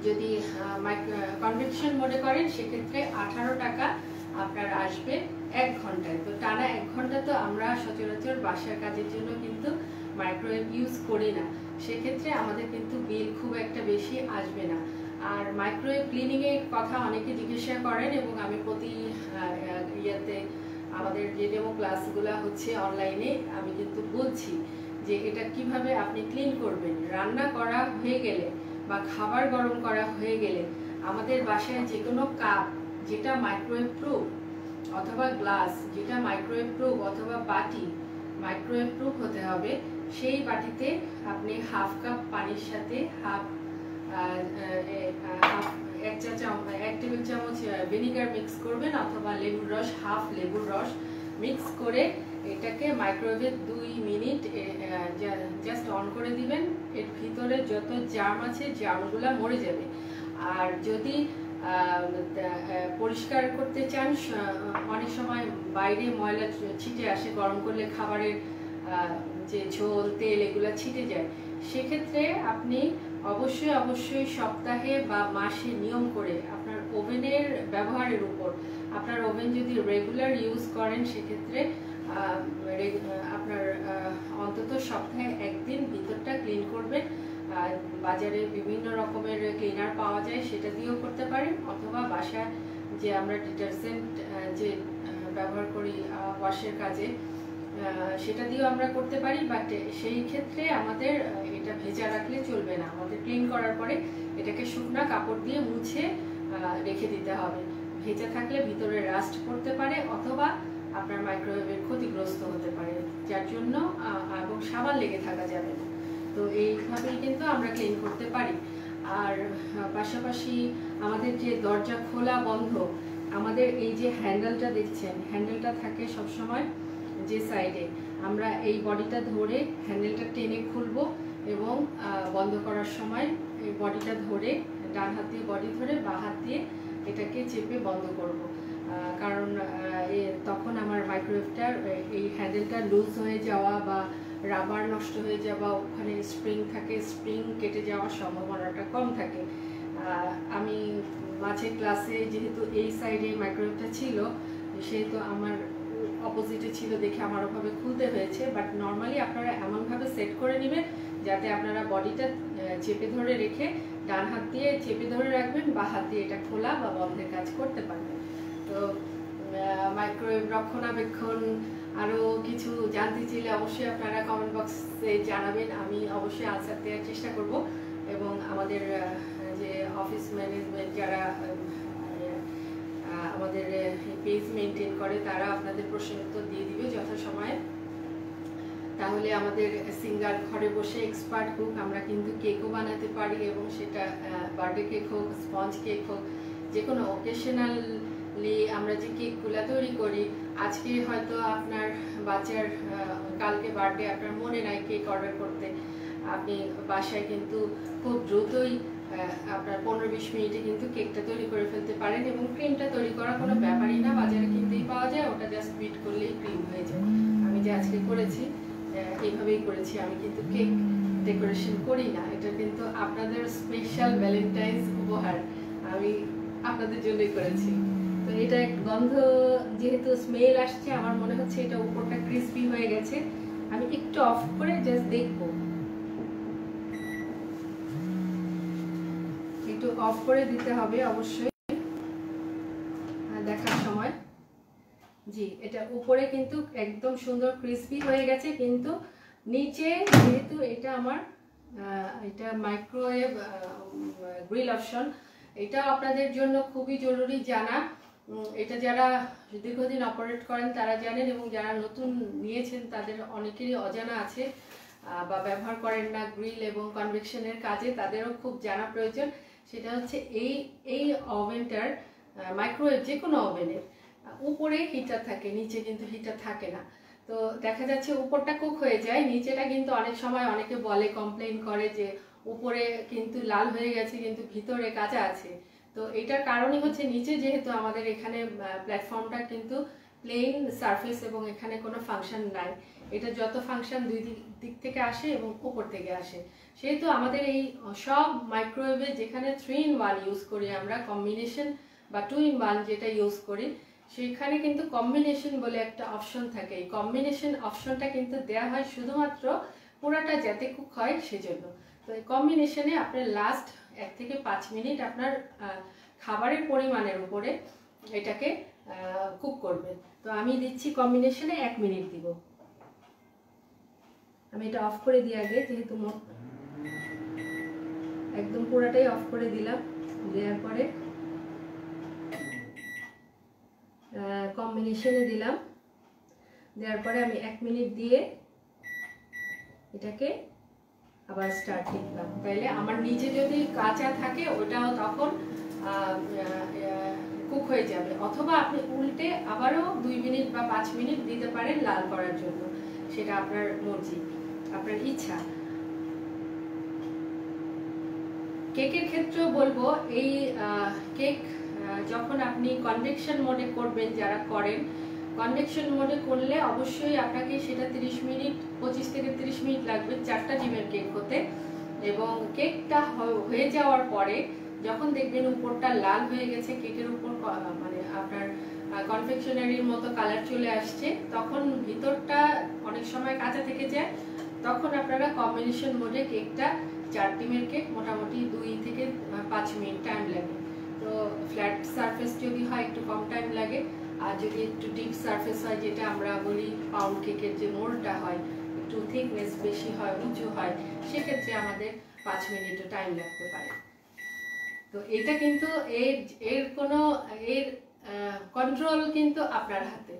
যদি কনভেকশন মোডে করেন সেক্ষেত্রে 18 টাকা আপনার আসবে 1 ঘন্টায়। তো টানা 1 ঘন্টা তো আমরা সচরাচর বাসার কাজের জন্য কিন্তু মাইক্রোওয়েভ ইউজ করি না, সেক্ষেত্রে আমাদের কিন্তু বিল খুব একটা বেশি আসবে না। আর মাইক্রোওয়েভ ক্লিনিংয়ের কথা অনেকে জিজ্ঞাসা করেন, এবং আমি প্রতি ইয়েতে আমাদের যে ডেমো ক্লাসগুলো হচ্ছে অনলাইনে আমি কিন্তু বলছি যে এটা কিভাবে আপনি ক্লিন করবেন। রান্না করা হয়ে গেলে বা খাবার গরম করা হয়ে গেলে আমাদের বাসায় যে কোনো কাপ যেটা মাইক্রোওয়েভ প্রুফ, অথবা গ্লাস যেটা মাইক্রোওয়েভ প্রুফ, অথবা বাটি মাইক্রোওয়েভ প্রুফ হতে হবে, সেই বাটিতে আপনি 1/2 কাপ পানির সাথে 1 টেবিল চামচ ভিনিগার মিক্স করবেন, অথবা লেবুর রস 1/2 লেবুর রস মিক্স করে এটাকে মাইক্রোওয়েভে 2 মিনিট জাস্ট অন করে দিবেন। এর ভিতরে যত জার্ম আছে জার্মগুলো মরে যাবে। আর যদি পরিষ্কার করতে চান, অনেক সময় বাইরে ময়লা ছিটে আসে, গরম করলে খাবারের যে ঝোল তেল এগুলো ছিটে যায়, সেক্ষেত্রে আপনি অবশ্যই সপ্তাহে বা মাসে নিয়ম করে আপনার ওভেনের ব্যবহারের উপর, আপনার ওভেন যদি রেগুলার ইউজ করেন সেক্ষেত্রে আপনার অন্তত সপ্তাহে 1 দিন ভিতরটা ক্লিন করবেন। বাজারে বিভিন্ন রকমের ক্লিনার পাওয়া যায়, সেটা দিয়েও করতে পারেন, অথবা বাসায় যে আমরা ডিটারজেন্ট যে ব্যবহার করি ওয়াশের কাজে, সেটা দিয়েও আমরা করতে পারি। বাট সেই ক্ষেত্রে আমাদের এটা ভেজা রাখলে চলবে না, আমাদের ক্লিন করার পরে এটাকে শুকনা কাপড় দিয়ে মুছে রেখে দিতে হবে। ভেজা থাকলে ভিতরে রাস্ট পড়তে পারে, অথবা আপনার মাইক্রোওয়েভের ক্ষতিগ্রস্ত হতে পারে, যার জন্য এবং সাবান লেগে থাকা যাবে না। তো এইভাবেই কিন্তু আমরা ক্লিন করতে পারি। আর পাশাপাশি আমাদের যে দরজা খোলা বন্ধ, আমাদের এই যে হ্যান্ডেলটা দেখছেন, হ্যান্ডেলটা থাকে সবসময় যে সাইডে, আমরা এই বডিটা ধরে হ্যান্ডেলটা টেনে খুলবো, এবং বন্ধ করার সময় এই বডিটা ধরে, ডান হাত দিয়ে বডি ধরে বাঁ হাত দিয়ে এটাকে চেপে বন্ধ করব। কারণ তখন আমার মাইক্রোওয়েভটার এই হ্যান্ডেলটা লুজ হয়ে যাওয়া বা রাবার নষ্ট হয়ে যাওয়া, ওখানে স্প্রিং থাকে, স্প্রিং কেটে যাওয়ার সম্ভাবনাটা কম থাকে। আমি মাঝে ক্লাসে যেহেতু এই সাইডে মাইক্রোওয়েভটা ছিল, সেহেতু আমার অপোজিটে ছিল দেখে আমার ওভাবে খুলতে হয়েছে। বাট নর্মালি আপনারা এমনভাবে সেট করে নেবেন যাতে আপনারা বডিটা চেপে ধরে রেখে ডান হাত দিয়ে চেপে ধরে রাখবেন, বা হাত দিয়ে এটা খোলা বা বন্ধের কাজ করতে পারবেন। তো মাইক্রোওয়েভ রক্ষণাবেক্ষণ আরও কিছু জানতে চাইলে অবশ্যই আপনারা কমেন্ট বক্সে জানাবেন, আমি অবশ্যই আনসার দেওয়ার চেষ্টা করব। এবং আমাদের যে অফিস ম্যানেজমেন্ট যারা আমাদের পেজ মেনটেন করে, তারা আপনাদের প্রশ্নের উত্তর দিয়ে দিবে যথাসময়ে। তাহলে আমাদের সিঙ্গার ঘরে বসে এক্সপার্ট কুক, আমরা কিন্তু কেকও বানাতে পারি, এবং সেটা বার্থডে কেক হোক, স্পঞ্জ কেক হোক, যে কোনো অকেশনাল নর্মালি আমরা যে কেকগুলো তৈরি করি, আজকে হয়তো আপনার বাচ্চার কালকে বার্থডে, আপনার মনে নাই কেক অর্ডার করতে, আপনি বাসায় কিন্তু খুব দ্রুতই আপনার 15-20 মিনিটে কিন্তু কেকটা তৈরি করে ফেলতে পারেন। এবং ক্রিমটা তৈরি করা কোনো ব্যাপারই না, বাজারে কিনতেই পাওয়া যায়, ওটা জাস্ট বিট করলেই ক্রিম হয়ে যায়। আমি যে আজকে করেছি এইভাবেই করেছি, আমি কিন্তু কেক ডেকোরেশন করি না, এটা কিন্তু আপনাদের স্পেশাল ভ্যালেন্টাইন্স উপহার আমি আপনাদের জন্যই করেছি। তো এটা গন্ধ যেহেতু স্মেল আসছে, আমার মনে হচ্ছে এটা উপরটা ক্রিসপি হয়ে গেছে। আমি একটু অফ করে জাস্ট দেখবো, একটু অফ করে দিতে হবে অবশ্যই দেখার সময়। জি, এটা উপরে কিন্তু একদম সুন্দর ক্রিসপি হয়ে গেছে, কিন্তু নিচে যেহেতু এটা আমার এটা মাইক্রোওয়েভ গ্রিল অপশন, এটা আপনাদের জন্য খুবই জরুরি জানা। এটা যারা দীর্ঘদিন অপারেট করেন তারা জানেন, এবং যারা নতুন নিয়েছেন তাদের অনেকেরই অজানা আছে বা ব্যবহার করেন না গ্রিল এবং কনভেকশনের কাজে, তাদেরও খুব জানা প্রয়োজন। সেটা হচ্ছে এই ওভেনটার, মাইক্রোওয়েভ যে কোনো ওভেনের উপরে হিটার থাকে, নিচে কিন্তু হিটার থাকে না। তো দেখা যাচ্ছে উপরটা কুক হয়ে যায়, নিচেটা কিন্তু অনেক সময় অনেকে বলে, কমপ্লেইন করে যে উপরে কিন্তু লাল হয়ে গেছে কিন্তু ভিতরে কাঁচা আছে। তো এটার কারণই হচ্ছে নিচে যেহেতু আমাদের এখানে প্ল্যাটফর্মটা কিন্তু প্লেন সারফেস এবং এখানে কোনো ফাংশন নাই, এটা যত ফাংশন দুই দিক থেকে আসে এবং উপর থেকে আসে। সেহেতু আমাদের এই সব মাইক্রোওয়েভে যেখানে 3-in-1 ইউজ করি আমরা, কম্বিনেশন বা 2-in-1 যেটা ইউজ করি, সেখানে কিন্তু কম্বিনেশন বলে একটা অপশন থাকে। এই কম্বিনেশন অপশনটা কিন্তু দেওয়া হয় শুধুমাত্র পুরাটা যাতে কুক হয় সেজন্য। তো এই কম্বিনেশনে আপনার লাস্ট 1 থেকে 5 মিনিট আপনার খাবারের পরিমাণের উপরে এটাকে কুক করবেন। তো আমি দিচ্ছি কম্বিনেশনে 1 মিনিট দিব। আমি এটা অফ করে দিই আগে, যেহেতু একদম পুরাটাই অফ করে দিলাম। দেওয়ার পরে কম্বিনেশনে দিলাম, দেওয়ার পরে আমি 1 মিনিট দিয়ে এটাকে আবার স্টার্ট দিলাম। তাইলে আমার নিচে যদি কাঁচা থাকে ওটাও তখন কুক হয়ে যাবে, অথবা আপনি উল্টে আবারও 2 মিনিট বা 5 মিনিট দিতে পারেন লাল করার জন্য, সেটা আপনার মর্জি, আপনার ইচ্ছা। কেকের ক্ষেত্রেও বলবো, এই কেক যখন আপনি কনভেকশন মোডে করবেন, যারা করেন কনভেকশন মোডে করলে অবশ্যই আপনাকে সেটা 30 মিনিট 25 থেকে 30 মিনিট লাগবে 4টা ডিমের কেক হতে। এবং কেকটা হয়ে যাওয়ার পরে যখন দেখবেন উপরটা লাল হয়ে গেছে, কেকের উপর মানে আপনার কনফেকশনারির মতো কালার চলে আসছে, তখন ভিতরটা অনেক সময় কাঁচা থেকে যায়, তখন আপনারা কম্বিনেশন মোডে কেকটা 4 ডিমের কেক মোটামুটি 2 থেকে 5 মিনিট টাইম লাগে। তো ফ্ল্যাট সারফেস যদি হয় একটু কম টাইম লাগে, আর যদি একটু ডিপ সারফেস হয়, যেটা আমরা বলি পাউন্ড কেকের যে মোল্ডটা হয়, একটু থিকনেস বেশি হয়, উঁচু হয়, সেক্ষেত্রে আমাদের 5 মিনিটও টাইম লাগতে পারে। তো এটা কিন্তু এর কোনো কন্ট্রোল কিন্তু আপনার হাতে,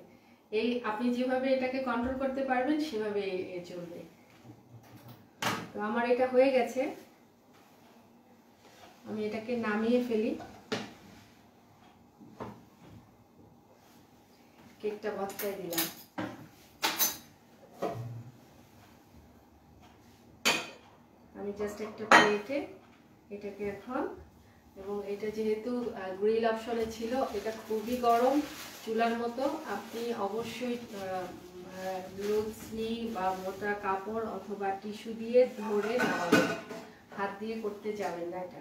এই আপনি যেভাবে এটাকে কন্ট্রোল করতে পারবেন সেভাবে চলবে। তো আমার এটা হয়ে গেছে, আমি এটাকে নামিয়ে ফেলি, কেকটা বসাই দিলাম। আমি জাস্ট একটা প্লেটে এটাকে এখন, এবং এটা যেহেতু গ্রিল অপশনে ছিল, এটা খুবই গরম চুলার মতো, আপনি অবশ্যই লুচি বা মোটা কাপড় অথবা টিস্যু দিয়ে ধরে নামাবেন, হাত দিয়ে করতে যাবেন না এটা।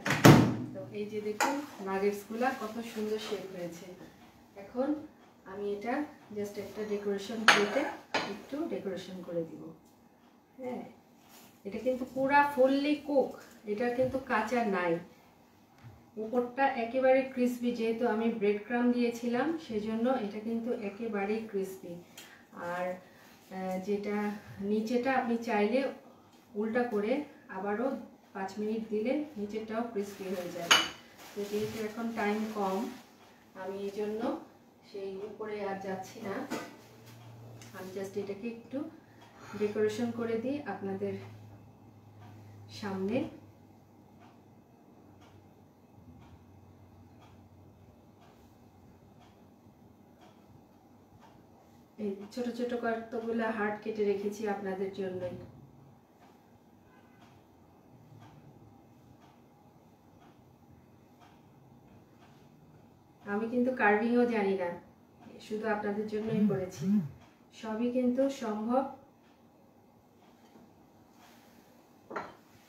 তো এই যে দেখুন নাগেটসগুলা কত সুন্দর শেপ হয়েছে। এখন আমি এটা জাস্ট একটা ডেকোরেশন প্লেটে একটু ডেকোরেশন করে দিব। হ্যাঁ, এটা কিন্তু পুরা ফুললি কুক, এটা কিন্তু কাঁচা নাই, উপরটা একেবারে ক্রিসপি, যেহেতু আমি ব্রেড ক্রাম্ব দিয়েছিলাম সেজন্য এটা কিন্তু একেবারেই ক্রিসপি। আর যেটা নিচেটা আপনি চাইলে উল্টা করে আবারও 5 মিনিট দিলে নিচেরটাও ক্রিসপি হয়ে যাবে। তো যেহেতু এখন টাইম কম, আমি এই জন্য সেই উপরে আর যাচ্ছি না, আমি জাস্ট এটাকে একটু ডেকোরেশন করে দিই আপনাদের সামনে। এই ছোট ছোট কতগুলো হার্ট কেটে রেখেছি আপনাদের জন্যই। আমি কিন্তু কার্ভিংও জানি না, শুধু আপনাদের জন্যই করেছি। সবই কিন্তু সম্ভব।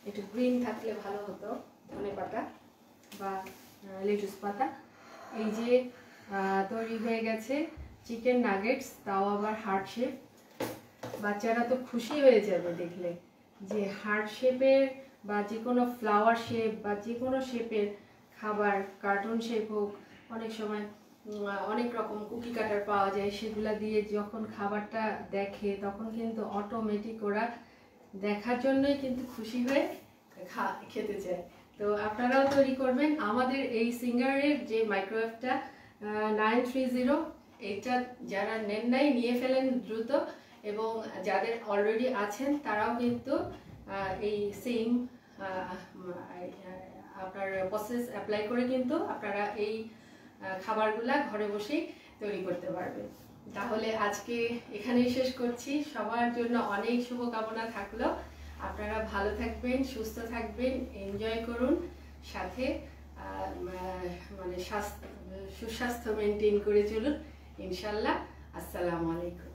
একটু গ্রিন থাকলে ভালো হতো, ধনেপাতা বা লেটুস পাতা। এই যে তৈরি হয়ে গেছে চিকেন নাগেটস, তাও আবার হার্ট শেপ। বাচ্চারা তো খুশি হয়ে যাবে দেখলে যে হার্ট শেপের বা যে কোনো ফ্লাওয়ার শেপ বা যে কোনো শেপের খাবার, কার্টুন শেপ হোক, অনেক সময় অনেক রকম কুকি কাটার পাওয়া যায়, সেগুলা দিয়ে যখন খাবারটা দেখে তখন কিন্তু অটোমেটিক ওরা দেখার জন্যই কিন্তু খুশি হয়ে খেতে চায়। তো আপনারাও তৈরি করবেন। আমাদের এই সিঙ্গারের যে মাইক্রোওয়েভটা 930, এটা যারা নেন নাই নিয়ে ফেলেন দ্রুত, এবং যাদের অলরেডি আছেন তারাও কিন্তু এই সেম আপনার প্রসেস অ্যাপ্লাই করে কিন্তু আপনারা এই খাবারগুলা ঘরে বসেই তৈরি করতে পারবেন। তাহলে আজকে এখানেই শেষ করছি। সবার জন্য অনেক শুভকামনা থাকলো। আপনারা ভালো থাকবেন, সুস্থ থাকবেন, এনজয় করুন, সাথে মানে সুস্বাস্থ্য মেনটেন করে চলুন ইনশাল্লাহ। আসসালামু আলাইকুম।